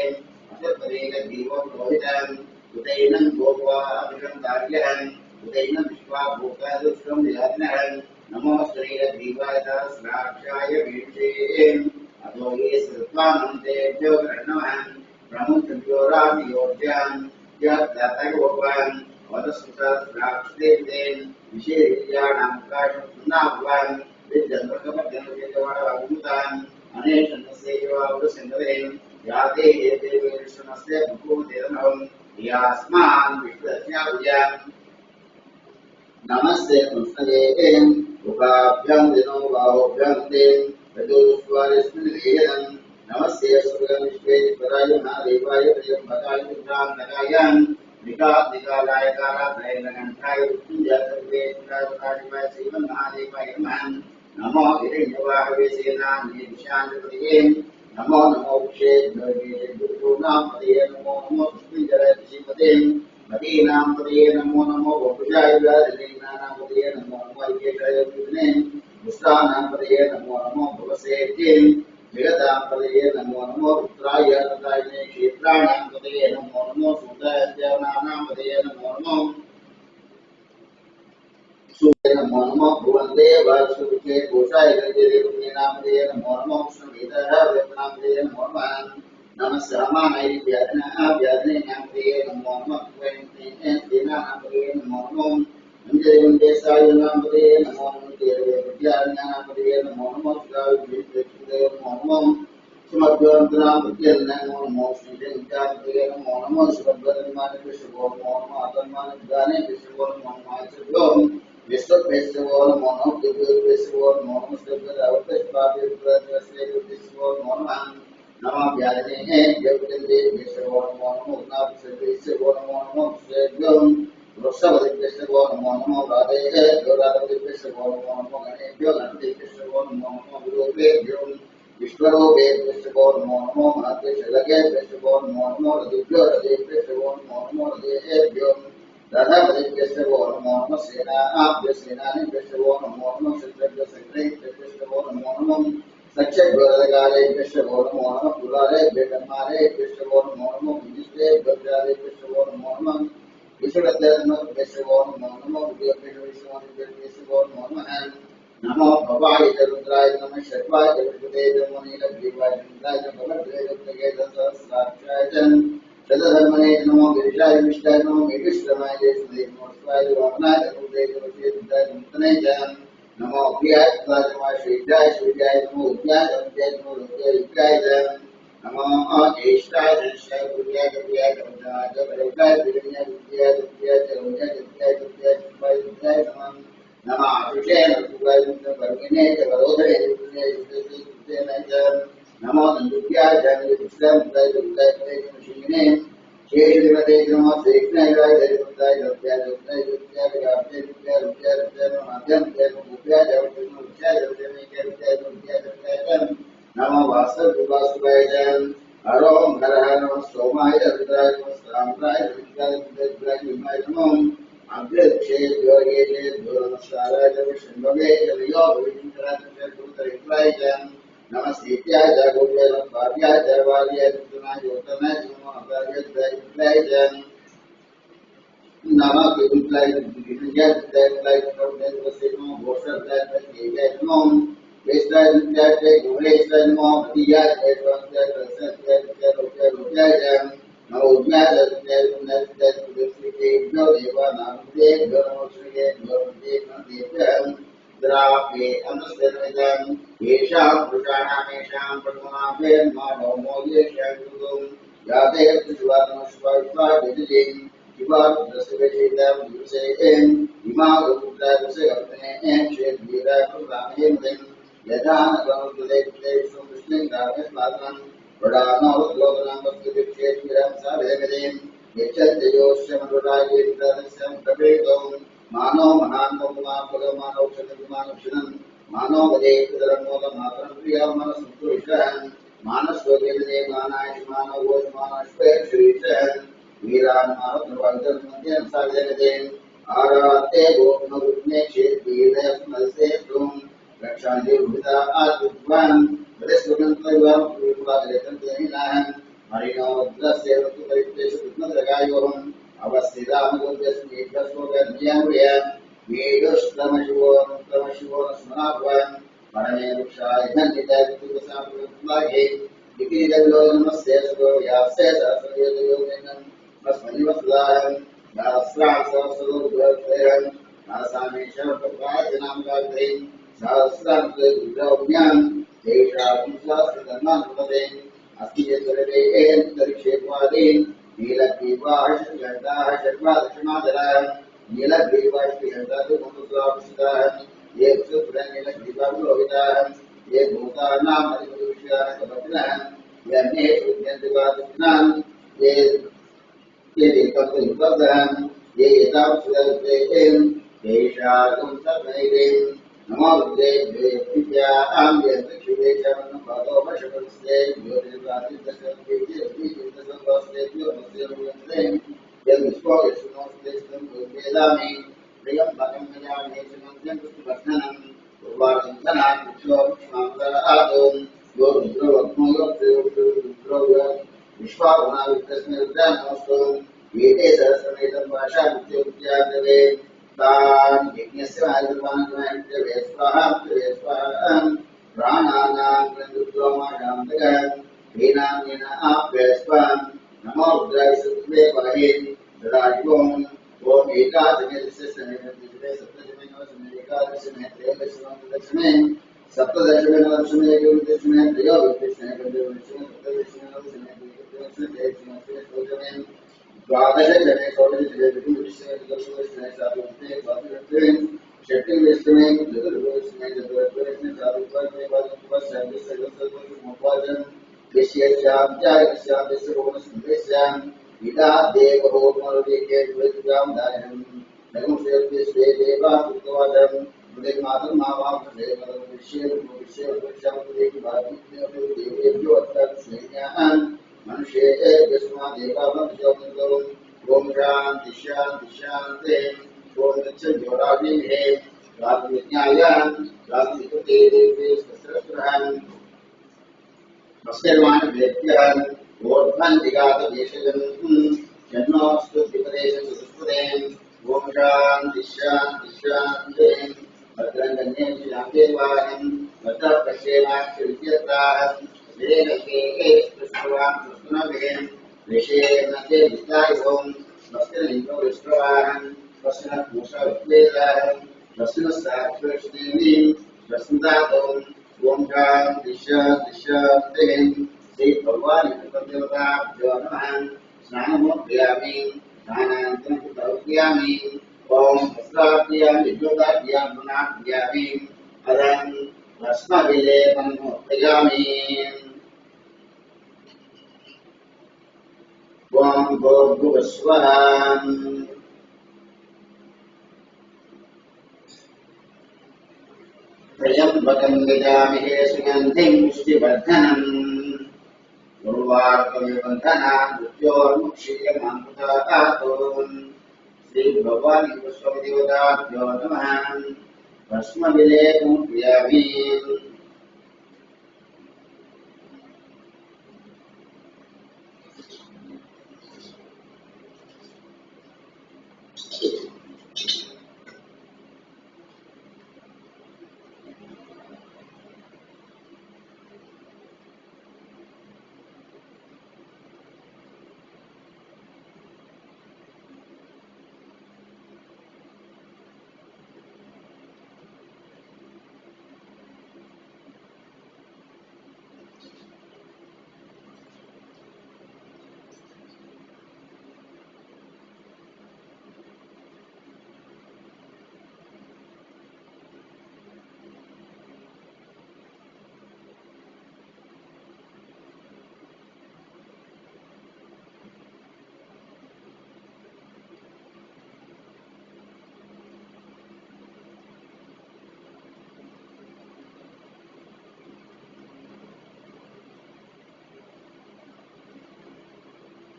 असत्पदेन दीवं रोहितम् उदैनं गोपा अभिषं दार्यहन् उदैनं विश्वा भूता दुष्टं विधानहन् नमो श्रीरदीवाय सहस्राक्षाय वीक्षेन् अतो ये सर्वानन्देभ्यो प्रणमहन् प्रमुखभ्यो रामयोग्यान् यत्ततगोपान् वदस्सहस्राक्षदेवतेन् विशेषयाणां काशं सुन्नाभवान् विद्यन्त्रकमध्यमवेदवाडवागुतान् अनेशन्नसेवावृसङ्गवेन् याते एते विष्णुमस्य भूदेवनहं यास्मान् विष्णुस्याभुजान् नमस्ते कृष्णवे उपाभ्यां दिनो बाहोभ्यां ते तदुस्वारिस्मृलेयं नमस्ते सुरविश्वेश्वराय महादेवाय प्रियंवराय रुद्रांतकाय निकालाय कालाय नगंठाय मृत्युंजय श्रीमन्महादेवाय नमः नमो हिरण्यवाहवे सेनानि दिशांतपदये नमो नमो क्षेत्रनामपदये नमो नमो मृत्युंजय श्रीमते मदीनामपदये नमो नमो वपुषाय नामपदये नमो नमो ऐक्येशाय विष्णे दुष्टानामपदये नमो नमो भवसेत्ये जगदापदये नमो नमो रुद्राय रुद्रायने क्षेत्राणामपदये नमो नमो सूतायनामपदये नमो नमो सूर्य नमो नमो भुवन्ते वासुके कोशाय गजदेवते नामपदये नमो नमो विष्णुवेदः वेदनामपदये नमो नमः नमस्ते रामाय व्याधने नामपदये नमो नमः वैन्ते नामपदये नमो नमो मंजयवन्देशाय नामपदये नमो नमः देवविद्यानामपदये नमो नमः शिवाय नमो नमः सुमध्वन्तरामपदये नमो नमः श्रीदेवतापदये नमो नमः शिवद्वरन्माने विश्वो नमो नमः आत्मानगाने विश्वो नमो नमः आचर्यो विश्वो नमो नमः दिव्यविश्वो नमो नमः सर्वदावतस्वादिप्रदस्ये विश्वो नमो नमः नमः व्याधने देवते विश्वो नमो नमः उन्नाथसर्वेश्वरो नमो नमः श्रेयो वृषभदिव्यश्वो नमो नमः राधेः गौरादिव्यश्वो नमो नमः गणेभ्यो गणपतिभ्यो नमो नमः गुरुभ्यो विश्वरूपेभ्यो नमो नमः महद्विषलकेभ्यो नमो नमः रतिभ्यो नमो नमः रतेभ्यो रथपतिभ्यो नमो नमः सेनाभ्यो नमो नमः शत्रभ्यो नमो नमः सक्षभ्यो नमो नमः पुरारेभ्यो कर्मारेभ्यो नमो नमः विजिष्टेभ्यो नमो नमः विष्णुदेवो नमो नमः विष्णुदेवो नमो नमः नमो भवाय रुद्राय नमः शर्वाय विष्णुदेव नमो नीलग्रीवाय इंद्राय भगवद्वेदत्तगे सहस्राक्षाय शतधर्मणे नमो गिरिजाय विष्टाय नमो मेघश्रमाय देवदेव नमो स्वाय वामनाय गुरुदेव देवदेव मुक्तने च नमो प्रियाय नमः श्रीजाय श्रीजाय नमो उद्याय नमो उद्याय नमो ज्येष्ठाय ज्येष्ठाय गुरुयाय गुरुयाय जगदाय विरण्याय गुरुयाय गुरुयाय नमः आशुषे नमः वर्गिने च वरोधरे नमो नन्दुभ्याय जगदीश्वराय गुरुयाय मशीने शेषदेवते नमः श्रीकृष्णाय देवताय गुरुयाय माध्यम नमो वासुदेवाय अरोम हर हर सोमाय रुद्राय साम्राय रुद्राय रुद्राय निमाय नमो अग्रेक्षे योगे नमस्काराय शंभवे यो विचित्राय गुरुतरित्राय नमस्तीत्याय गुरुवे भाव्याय वार्याय रुद्राय योतनाय नमो अग्रेक्षे नमः गुरुतराय विद्याय रुद्राय नमो घोषाय नमो वेस्ताय रुद्राय गुरुवेस्ताय नमो विद्याय रुद्राय नमो उज्ञाय रुद्राय देवो देवानां नमो श्रीये देवं द्रावे अमस्तवेदं येषां पुरुषाणामेषां प्रथमाभे मानव मोयेषां गुरुं याते सुवात्मस्वात्मा विदितिं Ivan Rasivajidam Yusayin Imam Rasivajidam Shedviram Ramhimlim Yadana Gaudulekum Krishnan Ramasmadan Pradana Loganam Bhaktiviram Savemidim Yachatayosam Rudayim Radasam Kabetum Mano Mahanam Mahapagamano Shadimano Mano Vadekudaram Matram Priyam Manasurishan Manaswagivide Manash Mano Vosmanashveshirishan वीरान मानव निर्वाचन मध्य साधन आराते गोपन गुप्ने क्षेत्रीय स्मरसे तुम रक्षांति उदिता आत्मवान बृहस्पतिं त्वं पुरुषालेतं तेनाहं हरिणो रुद्रस्य ऋतु परितेश रुद्रगायोहं अवस्थितामगोद्यस्मि कस्मोगन्यामृया वेदोष्टमशिवो स्मराभवन् परमे वृक्षाय धन्यताय कुतुबसापुलागे इतिदलो नमस्ते सुतो यासे सहस्रयोगेनं Masmanivasalam, Nasrasasudurvathayam, Nasamesham Prabhajanam Gagrim, Sahasram Gudravnyam, Deshavam Sasridanam Pradem, Astiyasarveem, Tarikshepvadim, Nilakrivash, Yandaha Sharvadashamadaram, Nilakrivash, Yandadu Munduslavishadam, Yeksupuran Nilakrivavulovidam, Yekmutanam Adivushyam Kapatinam, Yanesh Udyantivadishnam, ये देखते उपदहन ये येतावत्सुदल्पेन देशागम तत्मैदेन नमोद्दे देव्या आम्यन्तक्षुदेशमन पादोपशमस्ते योतिर्वादितसंते योतिर्वादितसंते योतिर्वादितसंते यद्विश्वयशुनोस्तेस्तं वेदामि प्रियं भगं मयामि समन्त्यं पुष्पवर्धनं पूर्वार्धनात् पुष्पमान्तरादों यो रुद्रवत्मो रुद्रो विश्वाभुनावितस्मै रुद्रानमस्तुं वेदे सहस्रमेतं भाषामुच्यमुच्याग्रवे तान् यज्ञस्य आयुर्वाणमहन्त्यवे स्वाहा प्राणानां क्रन्दुत्वमाशान्तकं हीनाम्येन आप्यस्वां नमो रुद्राय सुत्वे वहे सदाशिवं ॐ एकादशमेतस्य समेतस्य सप्तदशमे नवदशमे एकादशमे त्रयोदशमे सप्तदशमे नवदशमे एकोनदशमे त्रयोदशमे पञ्चदशमे सप्तदशमे नवदशमे द्वादशजने षोडशजने विष्णुविष्णे चतुर्विष्णे साधुविष्णे स्वातिविष्णे षष्ठीविष्णे चतुर्विष्णे चतुर्विष्णे साधुविष्णे वादुपस्यादिसर्वसर्वसर्वोपाजन विश्यस्याब्जायस्यादिस्य भुवनसुन्दरेस्यां विदा देवभोगमरुदेके द्वैतगां दायनं नगुंसेभ्यस्ते देवासुतवादं मुनिर्मातं मावाप्तदेवं विश्येभ्यो अर्थात्स्नेह्याः मनुष्ये यस्मा देवावंशोऽन्तरम् ओम शांति शांति शांति ओम तत्सद्योराजिहे राजविज्ञायां राजविकृते देवे सहस्रहं मत्स्यर्वाण वेद्यः ओर्ध्वं दिगातदेशजं जन्मोऽस्तु विपदेशं सुष्पुरें ओम शांति शांति शांति भद्रं गण्यं शान्तिर्वाहं भद्रं पश्येमाक्षविद्यत्राः वेदके पुष्पवान् पुष्पनवेन् विषेणके विद्यायों वस्त्रलिङ्गो विष्णुवान् वस्त्रभूषविद्वेदान् वस्त्रसाक्षिणीं वस्त्रदातों ओम शांति शांति शांति श्री भगवान देवताभ्यो नमः स्नानमोपयामि स्नानानन्तरं तर्पयामि ओम वस्त्राभ्यां विद्युदाभ्यां पुनाभ्यामि अदं भस्मविलेपनमोपयामि ओम भूर्भुवस्वः त्र्यम्बकं यजामहे सुगन्धिं पुष्टिवर्धनम् उर्वारुकमिबन्धनान् मृत्योर्मुक्षीयमामृतातोन् श्रीभगवान् पुष्पदेवताभ्यो नमः भस्मविलेपं क्रियामि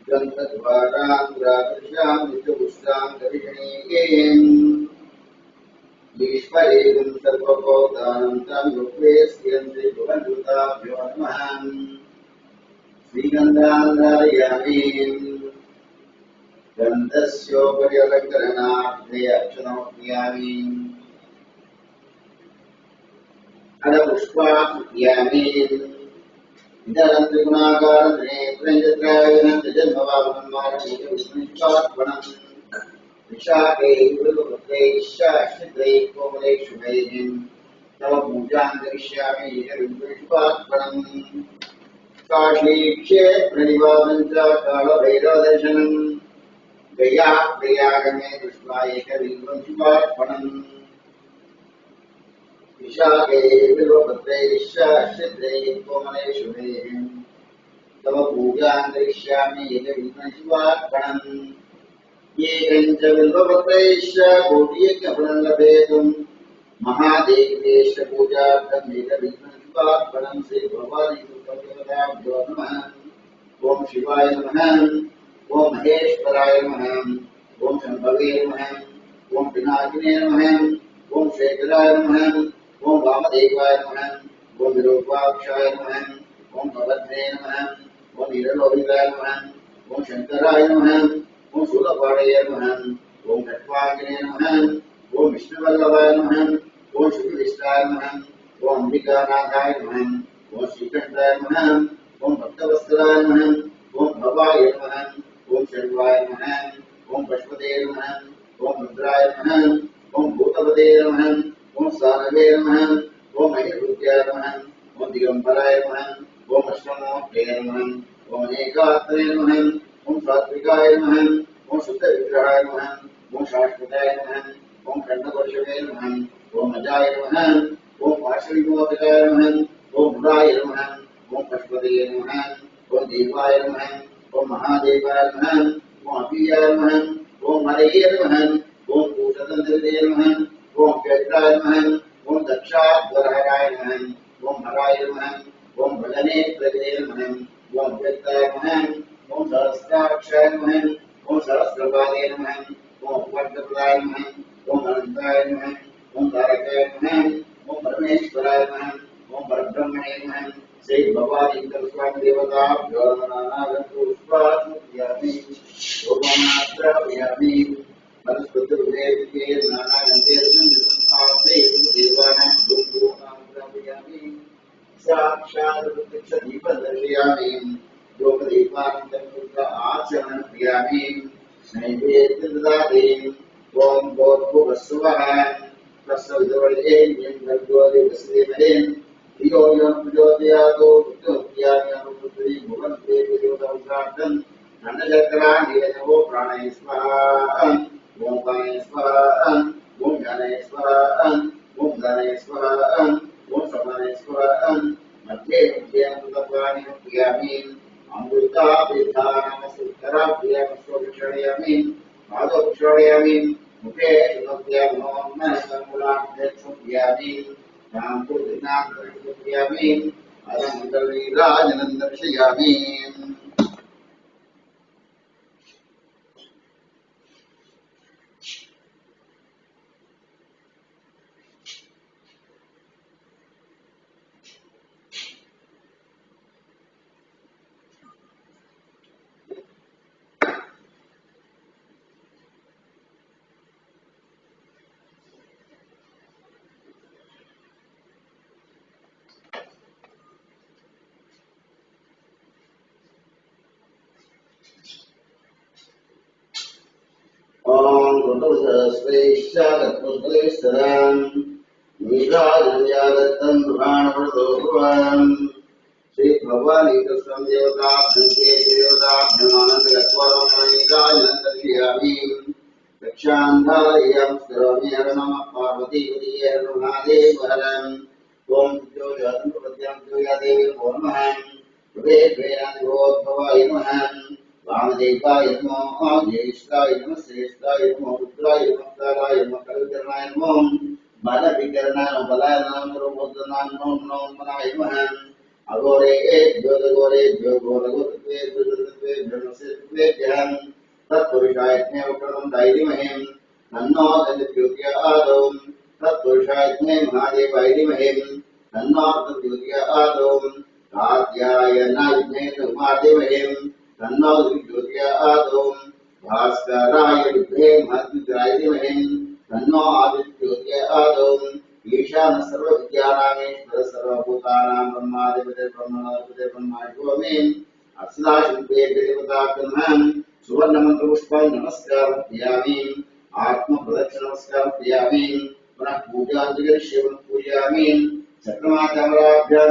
ग्रन्थद्वारां नित्यपुष्टां कविगणीकेन् ईश्वरेदं सर्वभूतानं तं लोकेऽस्यन्ति भुवनदूताभ्यो नमः श्रीगन्धान्धारयामि गन्धस्योपरि अलङ्करणार्थे अर्चनोक्रियामि अडपुष्पाक्रियामि इदं त्रिगुणाकारं जन्मवापनम् विशाखे गुरुपुत्रैश्चाश्रितैः कोमलेषुभैः तव पूजां करिष्यामि विष्णुपात्मनम् काशीक्षे प्रणिवासं च कालभैरवदर्शनम् गया प्रयागमे दृष्ट्वा एकविंशुपात्मनम् विशाखे गुरुपुत्रैश्चाश्रितैः कोमलेषुभैः तव पूजां करिष्यामि एकविंशुपात्मनम् येकञ्च बिल्वपत्रैश्च कोटियज्ञफलं लभेतुं महादेवेश पूजार्थम् एकविंशुपात्मनं श्रीभगवानीदेवताभ्यो नमः ओं शिवाय नमः ओं महेश्वराय नमः ओं शम्भवे नमः ओं पिनाकिने नमः ओं शेखराय नमः ओं वामदेवाय नमः ओं विरूपाक्षाय नमः ओं भवद्रे नमः ओं नीललोहिताय नमः ओं शंकराय नमः ओं शूलपाणये नमः ओं खट्वांगिने नमः ओं विष्णुवल्लभाय नमः ओं शुक्लविष्टाय नमः ओं अंबिकानाथाय नमः ओं श्रीकंठाय नमः ओं भक्तवत्सलाय नमः ओं भवाय नमः ओं शर्वाय नमः ओं पशुपते नमः ओं रुद्राय नमः ओं भूतपते नमः ओं सानवे नमः ओं महिरूप्याय नमः ओं दिगंबराय नमः ओं अश्वमूर्ते नमः ओं अनेकात्मने नमः ओं सात्विकाय नमः ओं शुद्ध विग्रहाय नमः ओं शाश्वताय नमः ओं खंडवर्षवे नमः ओं अजाय नमः ओं पार्श्वविमोचकाय नमः ओं मुराय नमः ओं पशुपते नमः ओं देवाय नमः ओं महादेवाय नमः ओं अभियाय नमः ओं हरये नमः ओं भूषतंत्रे नमः ओं व्यक्ताय नमः ओं दक्षाध्वराय नमः ओं हराय नमः ओं भजने प्रजने नमः ओं व्यक्ताय नमः ओं सहस्राक्षाय नमः ओं सहस्रपादे नमः ओं वर्धप्रदाय नमः ओं अनंताय नमः ओं तारकाय नमः ओं परमेश्वराय नमः ओं परब्रह्मणे नमः श्री भगवान स्वामी देवताभ्यो नमः पुष्पास्मयामि ओमात्रापयामि वनस्पतिर्वेदिके नानागन्धेर्गन्धे देवानां धूपमात्रापयामि साक्षात् प्रत्यक्षदीपं लोकदीपान्तर्गत आचरणं क्रियामि नैवेद्यददामि ओं भूर्भुवस्सुवः तस्सवितुर्वरेण्यं भर्गो देवस्य धीमहि धियो यो न प्रचोदयात् प्रचोदयामि अनुपुत्री भुवन्ते देवतार्थं नन्दचक्राणि प्राणये स्वाहा ओं प्राणये स्वाहा ओं ज्ञानये स्वाहा ओं धनये स्वाहा ओं समानये स्वाहा मध्ये मध्ये अमृतपानि क्रियामि अमृताभिधानमसुतराभ्यामस्वक्षणयामि पादोक्षणयामि मुखे सुमध्यामोन्नसङ्कुलाभ्यक्षुभ्यामि श्यामपूर्णाकृष्यामि अरमण्डलीराजनं दर्शयामि Om Gurudasveshyagatmusvalesaram Nidhajanyagattam Puranavrtohuvam Sri Bhavani Kasam Devatabhante Devatabhyamanandagatvaram Nidhajanandashyami Rakshandhalayam Sravami Aranama Parvati Udiyar Mahadevaram Om Jyojatam Pratyam Joyadevi Mormaham Vedveyan Vodbhavai Maham वामदेवाय नमो ज्येष्ठाय नमः श्रेष्ठाय नमः रुद्राय नमः कालाय नमः कविकरणाय नमः बलविकरणाय नमः बलाय नमः रोमोदनाय नमः नमो मनाय नमः अघोरे घोरगोत्वे ब्रह्मसे ध्यान तत्पुरुषाय ज्ञानकरणं धैर्यमहें तन्नो ज्योतिर्आदौ तत्पुरुषाय ज्ञे महादेवाय धीमहि तन्नो ज्योतिर्आदौ कात्यायनाय ज्ञे महादेवहें तन्नो ज्योतिर्आदौ भास्कराय विद्महे महारुद्राय धीमहि तन्नो आदित्योदयादौ ईशान सर्वविद्यानामेश्वर सर्वभूतानां ब्रह्मादिपते ब्रह्मणोऽधिपते ब्रह्मादिपते अक्षराशिल्पे देवताभ्यं सुवर्णमन्त्रपुष्पं नमस्कारयामि आत्मप्रदक्षिण नमस्कारयामि पुनः पूजाञ्जलिर्शिवं पूजयामि चक्रमाचामराभ्यां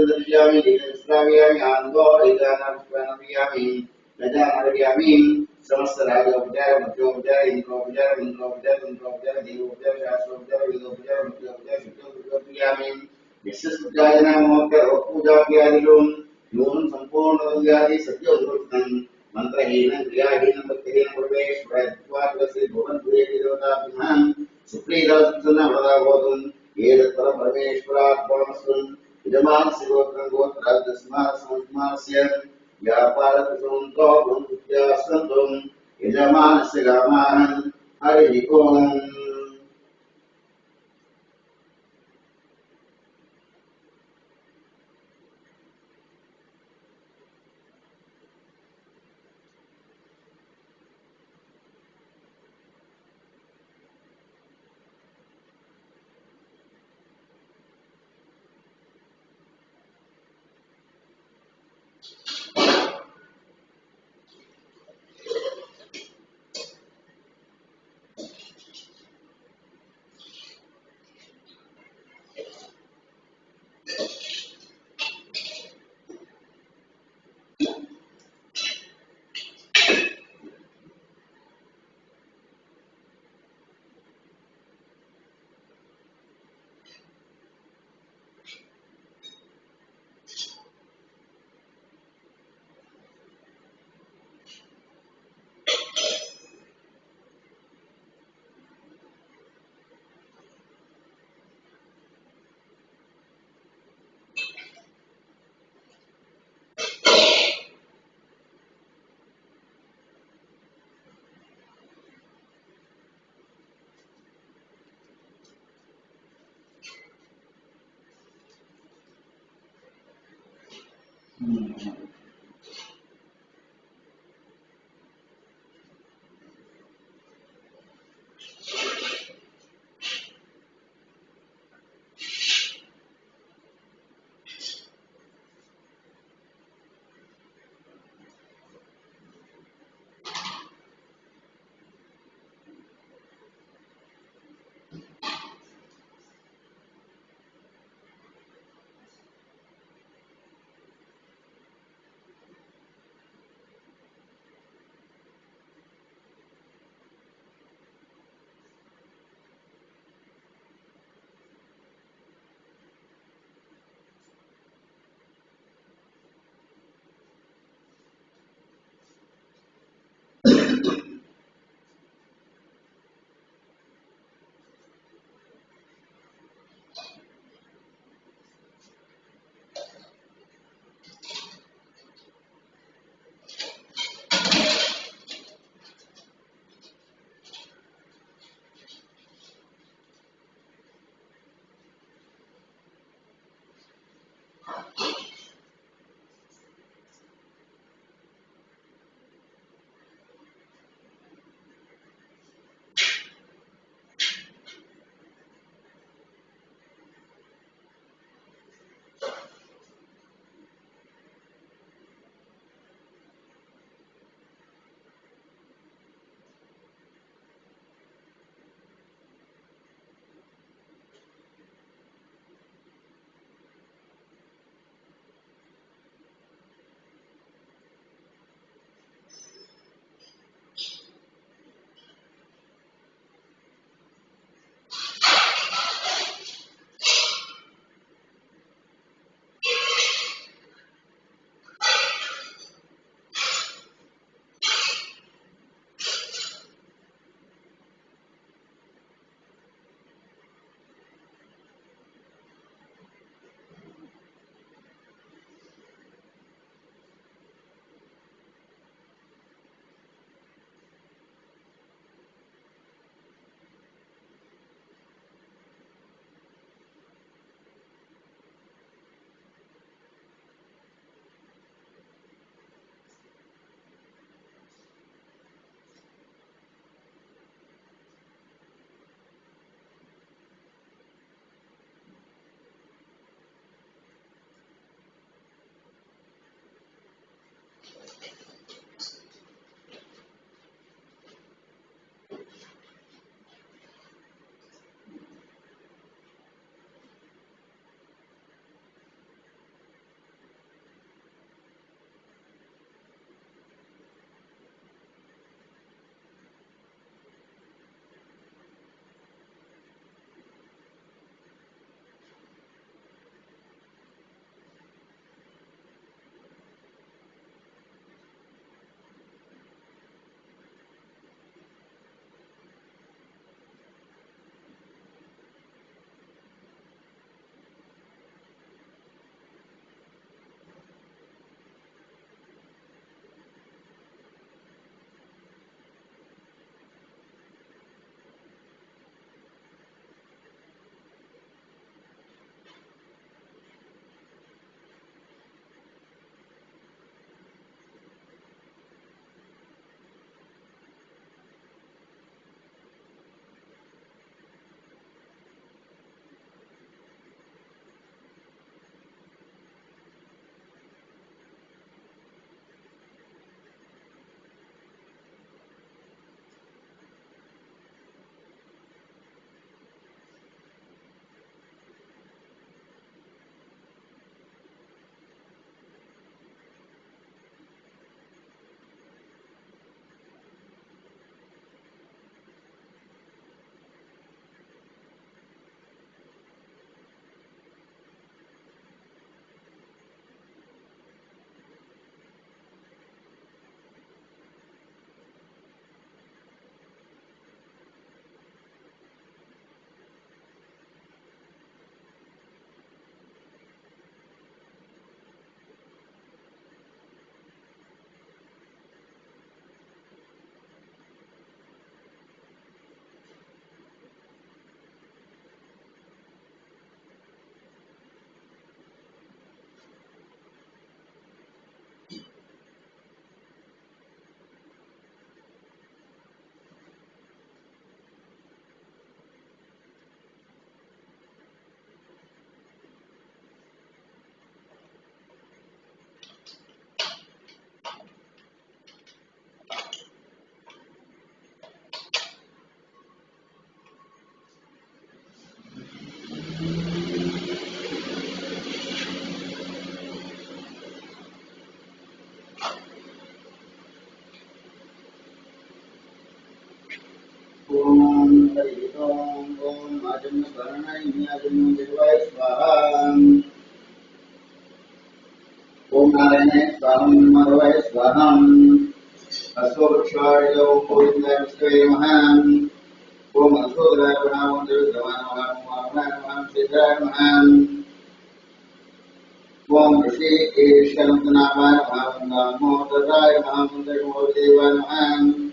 दर्शयामि दीर्घश्रावयामि आनन्दोपरिधानपुष्पाणयामि गजानयामि समस्त राजोपचार मध्योपचार इंद्रोपचार मंत्रोपचार तंत्रोपचार देवोपचार शास्त्रोपचार वेदोपचार मुख्योपचार शुद्धोपचार यशस्पत्यादिनामोपचार पूजाभ्यादिलों यूनं संपूर्ण व्याधि सत्योद्भुतं मंत्रहीनं क्रियाहीनं भक्तिहीनं परमेश्वरत्वाद्वसे भुवन भूये देवताभ्यां सुप्रीदासना वदावोतुं एतत् परमेश्वरात्मनस्तुं यजमान शिवोत्रं गोत्रादस्मात् संस्मास्य व्यापारकुसुमतो भूत्यासंतं यजमानस्य गामानं हरिः ओम् ओम आजन्म स्मरणाय आजन्म देवाय स्वाहा ओम नारायणाय स्वाहा माधवाय स्वाहा अश्ववृक्षाय गोविंदाय विष्णवे नमः ओम अशोधराय नमः देवाय नमः सिद्धाय नमः ओम ऋषिकेशनाभाय नमः मोदराय नमः देवाय नमः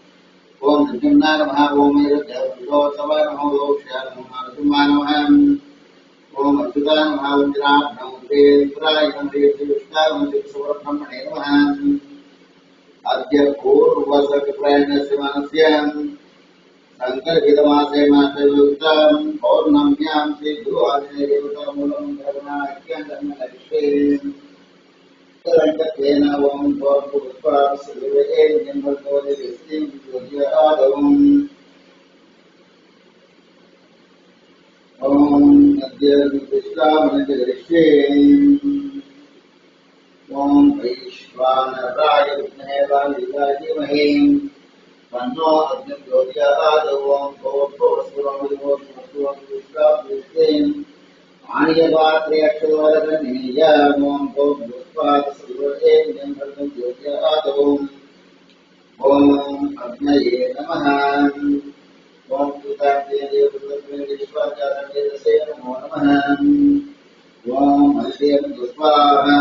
ओम नृसिंहाय नमः ओम ईरदेवाय नमः लोक्ष्याय नमः नृसिंहाय नमः ओम अच्युताय नमः वज्राभ्यां वेन्द्राय नमः विष्णाय नमः सुब्रह्मण्ये नमः अद्य पूर्वसकप्रायणस्य मनस्य संकल्पितमासे मासयुक्तं पौर्णम्यां श्री गुरु आदिदेवतामूलं धर्माख्यानलक्ष्ये रंगत्वेन ओम पुष्पासुरे निम्बोदिस्तिं ज्योतिरादवम् ओम अद्य विश्वामनजगरिष्ये ओम वैश्वानराय विद्महे वायुराजीमहे तन्नो अग्निः ज्योतिरादौ ओम भूर्भुवस्सुरं विश्वामित्रे आर्यपात्रे अक्षरवरधनीय ओम भूर्भुवस्सुरे निम्बोदिस्तिं ज्योतिरादौ ओम अग्नये नमः ओम विश्वाचार्य नमो नमः ओम हरिदेव स्वाहा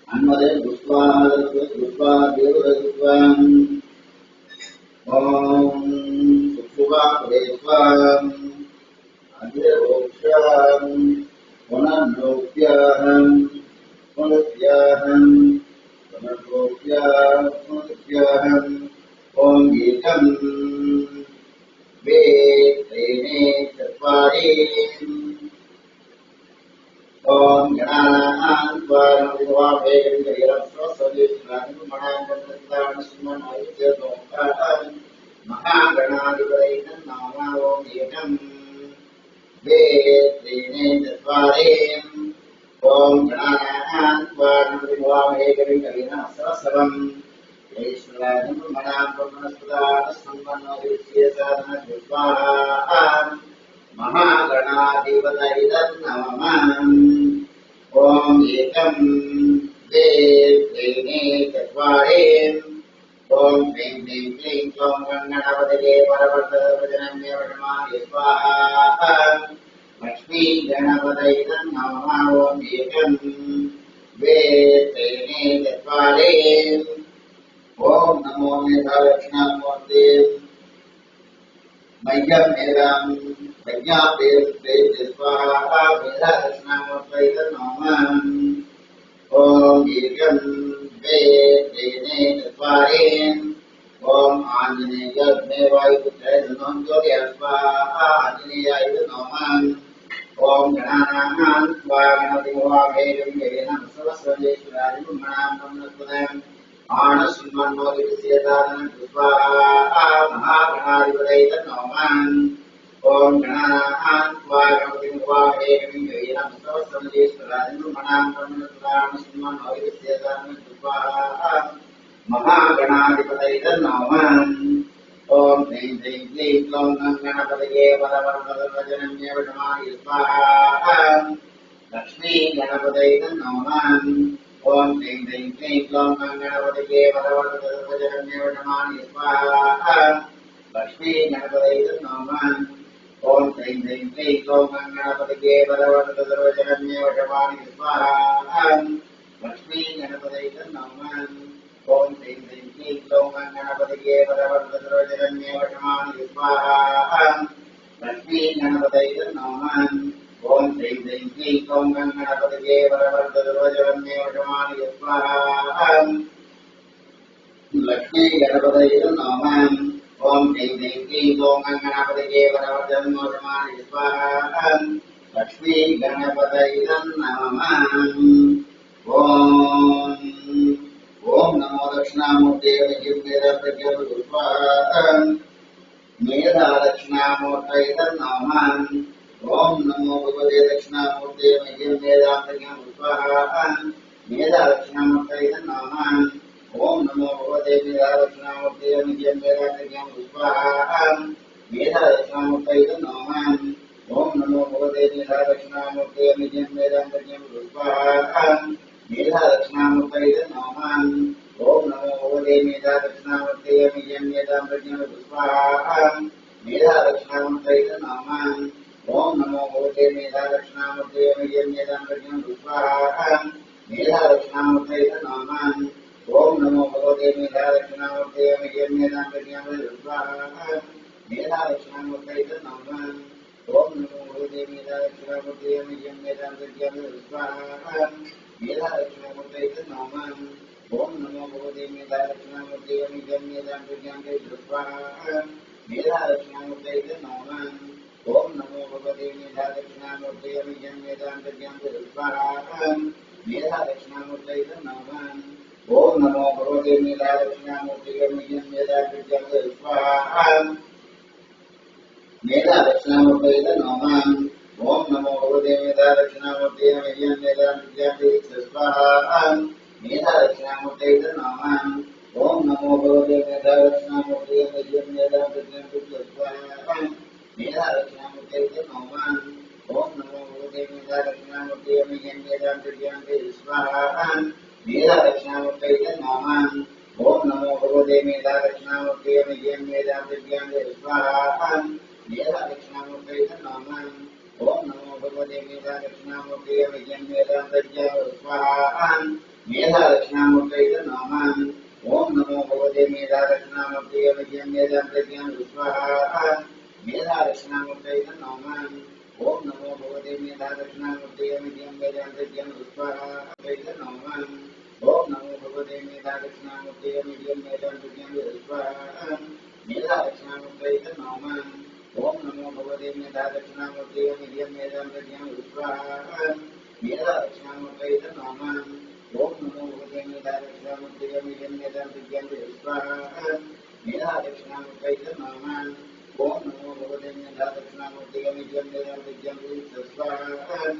अन्वदेव स्वाहा देव स्वाहा ओम सुखुवापदे स्वाहा अग्रेवोक्षाहं पुनर्लोक्याहं पुनरुत्याहं पुनर्लोक्याहं ओम एकं वेत्रेणे चत्वारि ओम गणानां त्वां महागणाधिपतये नमः ओम एकं वेत्रेणे चत्वारि ओम गणानां त्वां सहस्रम् महागणाधिपतये नमः ओम एकं वेत्रेणे चत्वारि ओम ह्रीं ह्रीं क्लीं क्लौं गणपतये वरवर्धनमे वटमाय स्वाहा लक्ष्मी गणपतये नमः ओम एकं वेत्रेणे चत्वारि ओम नमो मेधादक्षिणामूर्ते मह्यं मेधां प्रज्ञादेव स्वाहा मेधादक्षिणामूर्तये नमः ओम एकं वेत्रेणे चत्वारि ओम आंजनेयाय वायुपुत्राय नमः स्वाहा आंजनेयाय नमः ओम गणानां त्वा गणपतिं सरस्वतीश्वराय नमः आनस्मन्नोदितसेदानं स्वाहा महागणाधिपतये नमः ओम गणानां त्वा गणपतिं सरस्वतीश्वराय नमः आनस्मन्नोदितसेदानं स्वाहा महागणाधिपतये नमः ओम ह्रीं ह्रीं क्लीं क्लौं गणपतये वरवर्धनमे वटमाय स्वाहा लक्ष्मी गणपतये नमः ओम ह्रीं ह्रीं क्लीं क्लौं गणपतये वरवर्धनमे वटमाय स्वाहा लक्ष्मी गणपतये नमः ओम ह्रीं ह्रीं क्लीं क्लौं गणपतये वरवर्धनमे वटमाय स्वाहा लक्ष्मी गणपतये नमः ओम ह्रीं ह्रीं क्लीं क्लौं गणपतये वरवर्धनमे वटमाय स्वाहा लक्ष्मी गणपतये नमः ओम ह्रीं ह्रीं क्लीं क्लौं गणपतये वरवर्धनमे वटमाय स्वाहा लक्ष्मी गणपतये नमः ओम ह्रीं ह्रीं क्लीं क्लौं गणपतये वरवर्धनमे वटमाय स्वाहा लक्ष्मी गणपतये नमः ओम नमो दक्षिणामूर्ते मेधा प्रज्ञा मेधा दक्षिणामूर्तये नमः ओम नमो भगवते दक्षिणामूर्ते मेधा प्रज्ञा स्वाहा मेधा दक्षिणामूर्तये नमः ओम नमो भगवते मेधादक्षिणामूर्तये नित्यं वेदान्तज्ञान पुष्पाहां मेधादक्षिणामूर्तये नमः। ओम नमो भगवते मेधादक्षिणामूर्तये नित्यं वेदान्तज्ञान पुष्पाहां मेधादक्षिणामूर्तये नमः। ओम नमो भगवते मेधादक्षिणामूर्तये नित्यं वेदान्तज्ञान पुष्पाहां मेधादक्षिणामूर्तये नमः। ओम नमो भगवते मेधादक्षिणामूर्तये नित्यं वेदान्तज्ञान पुष्पाहां मेधादक्षिणामूर्तये नमः। ओम नमो भगवते मेधादक्षिणामूर्तये नित्यं वेदान्तज्ञान पुष्पाहां मेधादक्षिणामूर्तये नमः। ओम नमो भगवते मेधादक्षिणामूर्तये नित्यं वेदान्तज्ञान पुष्पाहां मेधादक्षिणामूर्तये नमः। ओम नमो भगवते मेधादक्षिणामूर्तये नित्यं वेदान्तज्ञान पुष्पाहां मेधादक्षिणामूर्तये नमः। ओम नमो भगवते मेधादक्षिणामूर्तये नित्यं वेदान्तज्ञान पुष्पाहां मेधादक्षिणामूर्तये नमः। ओम नमो भगवते मेधादक्षिणामूर्तये नित्यं वेदान्तज्ञान पुष्पाहां मेधादक्षिणामूर्तये नमः। ओम नमो भगवते मेधादक्षिणामूर्तये नित्यं वेदान्तज्ञान पुष्पाहां मेधादक्षिणामूर्तये नमः। ओम नमो भगवते मेधादक्षिणामूर्तये नित्यं वेदान्तज्ञान पुष्पाहां मेधादक्षिणामूर्तये नमः। ओम नमो भगवते मेधादक्षिणामूर्तये नित्यं वेदान्तज्ञान पुष्पाहां मेधादक्षिणामूर्तये नमः। ओम नमो भगवते मेधादक्षिणामूर्तये नित्यं वेदान्तज्ञान पुष्पाहां मेधादक्षिणामूर्तये नमः। ओम नमो भगवते मेधादक्षिणामूर्तये नित्यं वेदान्तज्ञान पुष्पाहां मेधादक्षिणामूर्तये नमः। ओम नमो भगवते मेधादक्षिणामूर्तये नित्यं वेदान्तज्ञान पुष्पाहां मेधादक्षिणामूर्तये नमः। ओम नमो भगवते मेधादक्षिणामूर्तये नित्यं वेदान्तज्ञान पुष्पाहां नमः। ओम नमो भगवते मेधादक्षिणामूर्तये नित्यं वेदान्तज्ञान पुष्पाहां मेधादक्षिणामूर्तये नमः। ओम नमो भगवते मेधादक्षिणामूर्तये नित्यं वेदान्तज्ञान पुष्पाहां मेधादक्षिणामूर्तये नमः। ओम नमो भगवते मेधादक्षिणामूर्तये नित्यं वेदान्तज्ञान पुष्पाहां मेधादक्षिणामूर्तये नमः। ओम नमो भगवते मेधादक्षिणामूर्तये नित्यं वेदान्तज्ञान पुष्पाहां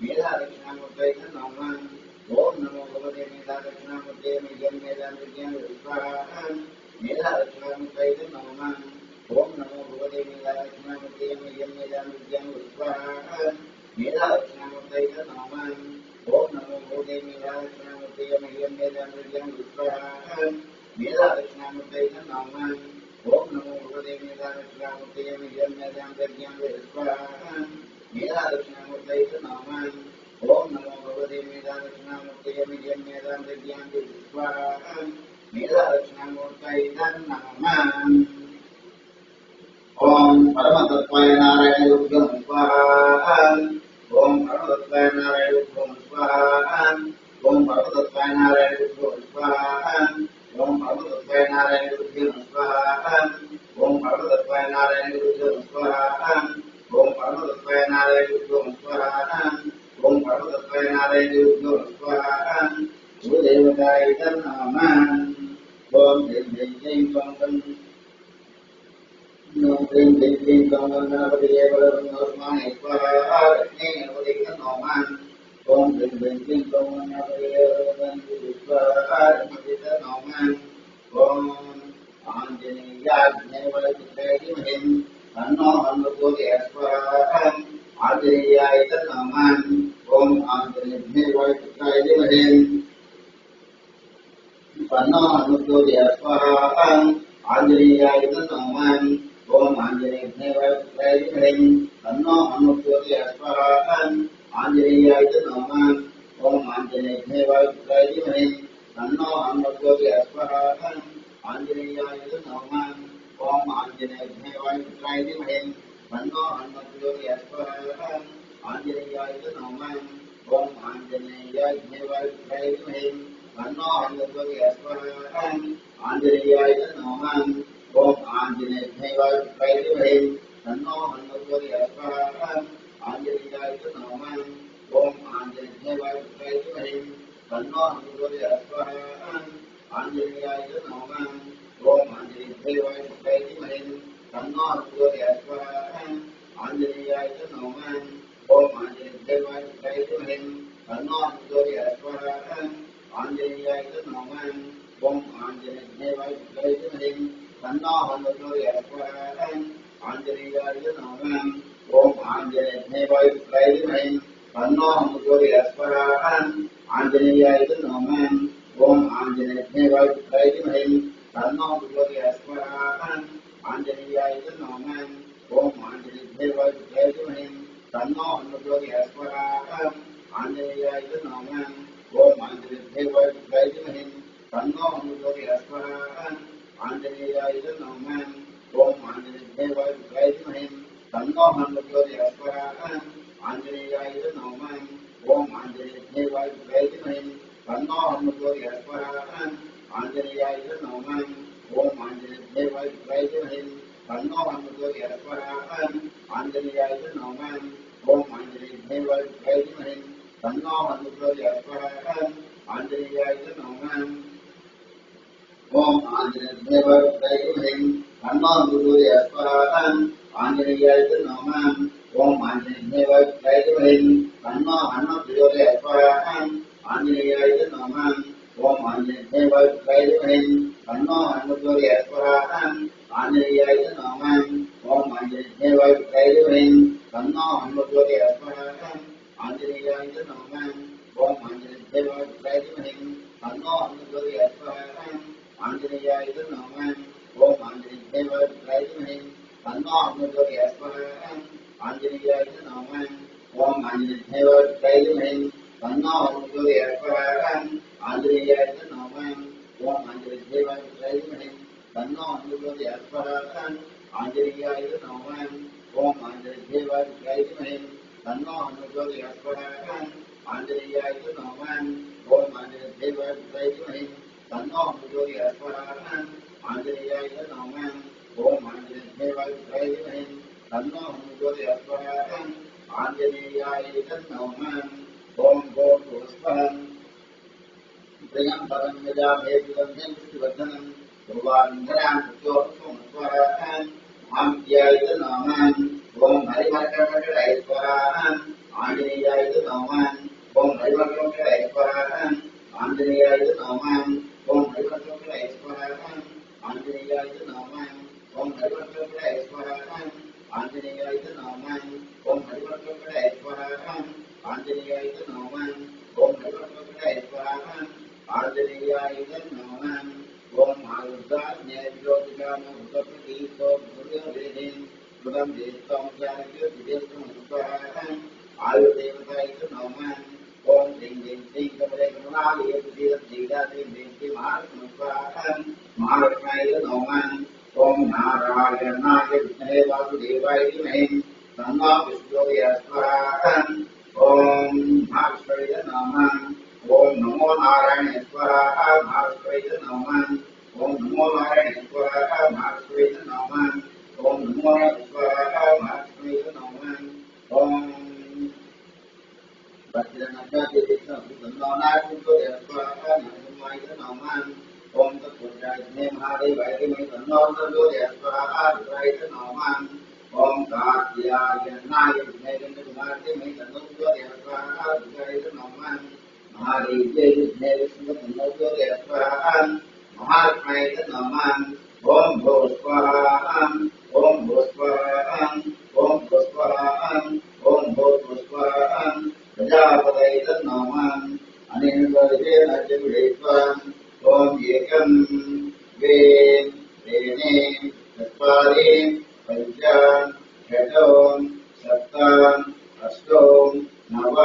मेधादक्षिणामूर्तये नमः। ओम नमो भगवते मेधादक्षिणामूर्तये नित्यं वेदान्तज्ञान पुष्पाहां मेधादक्षिणामूर्तये नमः। ओम नमो भगवते मेधादक्षिणामूर्तये नित्यं वेदान्तज्ञान पुष्पाहां मेधादक्षिणामूर्तये नमः। ओम नमो भगवते मेधादक्षिणामूर्तये नित्यं वेदान्तज्ञान पुष्पाहां मेधादक्षिणामूर्तये नमः। ओम नमो भगवते मेधादक्षिणामूर्तये नित्यं वेदान्तज्ञान पुष्पाहां मेधादक्षिणामूर्तये नमः। ओम नमो भगवते मेधादक्षिणामूर्तये नित्यं वेदान्तज्ञान पुष्पाहां मेधादक्षिणामूर्तये नमः। ओम परमतत्त्वाय नारायणाय स्वाहा। ओम परमतत्त्वाय नारायणाय स्वाहा। ओम परमतत्त्वाय नारायणाय स्वाहा। ओम परमतत्त्वाय नारायणाय स्वाहा। ओम परमतत्त्वाय नारायणाय स्वाहा। ओम परमतत्त्वाय नारायणाय स्वाहा। ओम परमतत्त्वाय नारायणाय स्वाहा। गुरुदेवताय नमः। ओम ह्रीं ह्रीं क्लीं क्लौं ओम ह्रीं ह्रीं क्लीं क्लौं गणपतये वरदं स्वाहा। लक्ष्मी गणपतये नमः। ओम ह्रीं ह्रीं क्लीं क्लौं गणपतये वरदं स्वाहा। गणपतये नमः। ओम आञ्जनेयाग्ने वरदं तन्नो हनुमते स्वाहा। आञ्जनेयाय नमः। ओम आञ्जनेयग्ने वरदं तन्नो हनुमते स्वाहा। आञ्जनेयाय नमः। ओम आञ्जनेयग्ने वरदं तन्नो हनुमते स्वाहा। आञ्जनेयाय नमः। ओम आञ्जनेयग्ने वरदं तन्नो हनुमते स्वाहा। आञ्जनेयाय नमः। ओम आञ्जनेयग्ने वरदं तन्नो हनुमते स्वाहा। आञ्जनेयाय नमः। ओम आञ्जनेयग्ने वरदं तन्नो हनुमते स्वाहा। आञ्जनेयाय नमः। ओम आञ्जनेयग्ने वरदं तन्नो हनुमते स्वाहा। आञ्जनेयाय नमः। ओम आञ्जनेयग्ने वरदं तन्नो हनुमते स्वाहा। आञ्जनेयाय नमः। ओम आञ्जनेयग्ने वरदं तन्नो हनुमते स्वाहा। आञ्जनेयाय नमः। ओम आञ्जनेयग्ने वरदं तन्नो हनुमते स्वाहा। आञ्जनेयाय नमः। ओम आंजनेय वायुपुत्राय विद्महे तन्नो हनुमते प्रचोदयात् आंजनेयाय नमः ओम आंजनेय वायुपुत्राय विद्महे तन्नो हनुमते प्रचोदयात् आंजनेयाय नमः ओम आंजनेय वायुपुत्राय विद्महे तन्नो हनुमते प्रचोदयात् आंजनेयाय नमः ओम आंजनेय वायुपुत्राय विद्महे तन्नो हनुमते प्रचोदयात् आंजनेयाय नमः ओम आंजनेय वायुपुत्राय विद्महे तन्नो हनुमते आंजनेयाय नमः ओम आंजनेय वायुपुत्राय विद्महे तन्नो हनुमते आंजनेयाय नमः ओम आंजनेय वायुपुत्राय विद्महे तन्नो हनुमते आंजनेयाय नमः ओम आंजनेय वायुपुत्राय विद्महे तन्नो हनुमते आंजनेयाय नमः ओम आंजनेय वायुपुत्राय विद्महे तन्नो हनुमते आंजनेयाय नमः ओम आंजनेय वायुपुत्राय विद्महे तन्नो हनुमते आंजनेयाय नमः ओम आंजनेय वायुपुत्राय विद्महे तन्नो हनुमते आंजनेयाय नमः ओम आंजनेय वायुपुत्राय विद्महे तन्नो हनुमते आंजनेयाय नमः ओम आंजनेय वायुपुत्राय विद्महे तन्नो हनुमते आंजनेयाय नमः ओम आंजनेय वायुपुत्राय विद्महे तन्नो हनुमते आंजनेयाय नमः ओम आंजनेय वायुपुत्राय विद्महे तन्नो हनुमते आंजनेयाय नमः ओम आंजनेय वायुपुत्राय विद्महे तन्नो हनुमते आंजनेयाय नमः ओम आंजनेय वायुपुत्राय विद्महे तन्नो हनुमते आंजनेयाय नमः ओम आंजनेय वायुपुत्राय विद्महे तन्नो हनुमते आंजनेयाय नमः ओम आंजनेय वायुपुत्राय विद्महे तन्नो हनुमते आंजनेयाय नमः ओम आंजनेय वायुपुत्राय विद्महे तन्नो हनुमते आंजनेयाय नमः ओम भूर्भुवस्सुः प्रियं पदं यजामहेतुगन्धं पुष्टिवर्धनं ध्रुवान्धरां प्रचोदयात् आंजनेयाय नमः ओम हरिमर्कटकटय आंजनेयाय नमः ओम हरिमर्कटकटय आंजनेयाय नमः ओम हरिमर्कटकटय आंजनेयाय नमः ओम हरिमर्कटकटय आंजनेयाय नमः ओम हरिमर्कटकटय आंजनेयाय नमः ओम हरिमर्कटकटय आंजनेयाय नमः ओम आयुर्दान्ययोगिनामृतप्रतीतो भूर्यवेदिं कृतं देवतं ज्ञानज्योतिदेवतं आयुर्देवताय नमः ओम ह्रीं ह्रीं श्रीं कमले कमलालये प्रसीदतीदासीं देवी महालक्ष्म्याय नमः ओम नारायणाय विद्महे वासुदेवाय धीमहि तन्नो विष्णुर्यस्वरात् ओम महाविष्णवे नमः ओम नमो नारायणाय महाविष्णवे नमः ओम नमो नारायणाय महाविष्णवे नमः ओम नमो नारायणाय महाविष्णवे नमः ओम ओम तत्पुरुषाय महादेवाय धीमहि तन्नो प्रचोदयात् नमः ओम कार्त्यायनाय विद्महे गणपतिनाय धीमहि तन्नो प्रचोदयात् नमः महादेव्यै विद्महे विष्णुपत्न्यै प्रचोदयात् महालक्ष्म्यै नमः ओम भूस्वाहा ओम भूस्वाहा ओम भूस्वाहा ओम भूस्वाहा प्रजापतये नमः अनेन ओम एकं द्वे त्रीणि चत्वारि पञ्च षट् सप्त अष्ट नव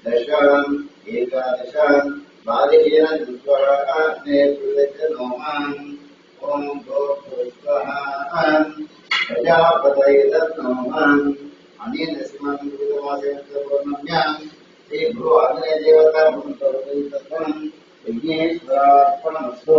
दश एकादश द्वादशेन नमः ओम भूर्भुवस्सुः प्रजापतये नमः अनेन श्रीमन्महादेवस्य पूर्णज्ञानं श्री भू आंजनेय देवता भूमितत्वं विघ्नेश्वरार्पणमस्तु।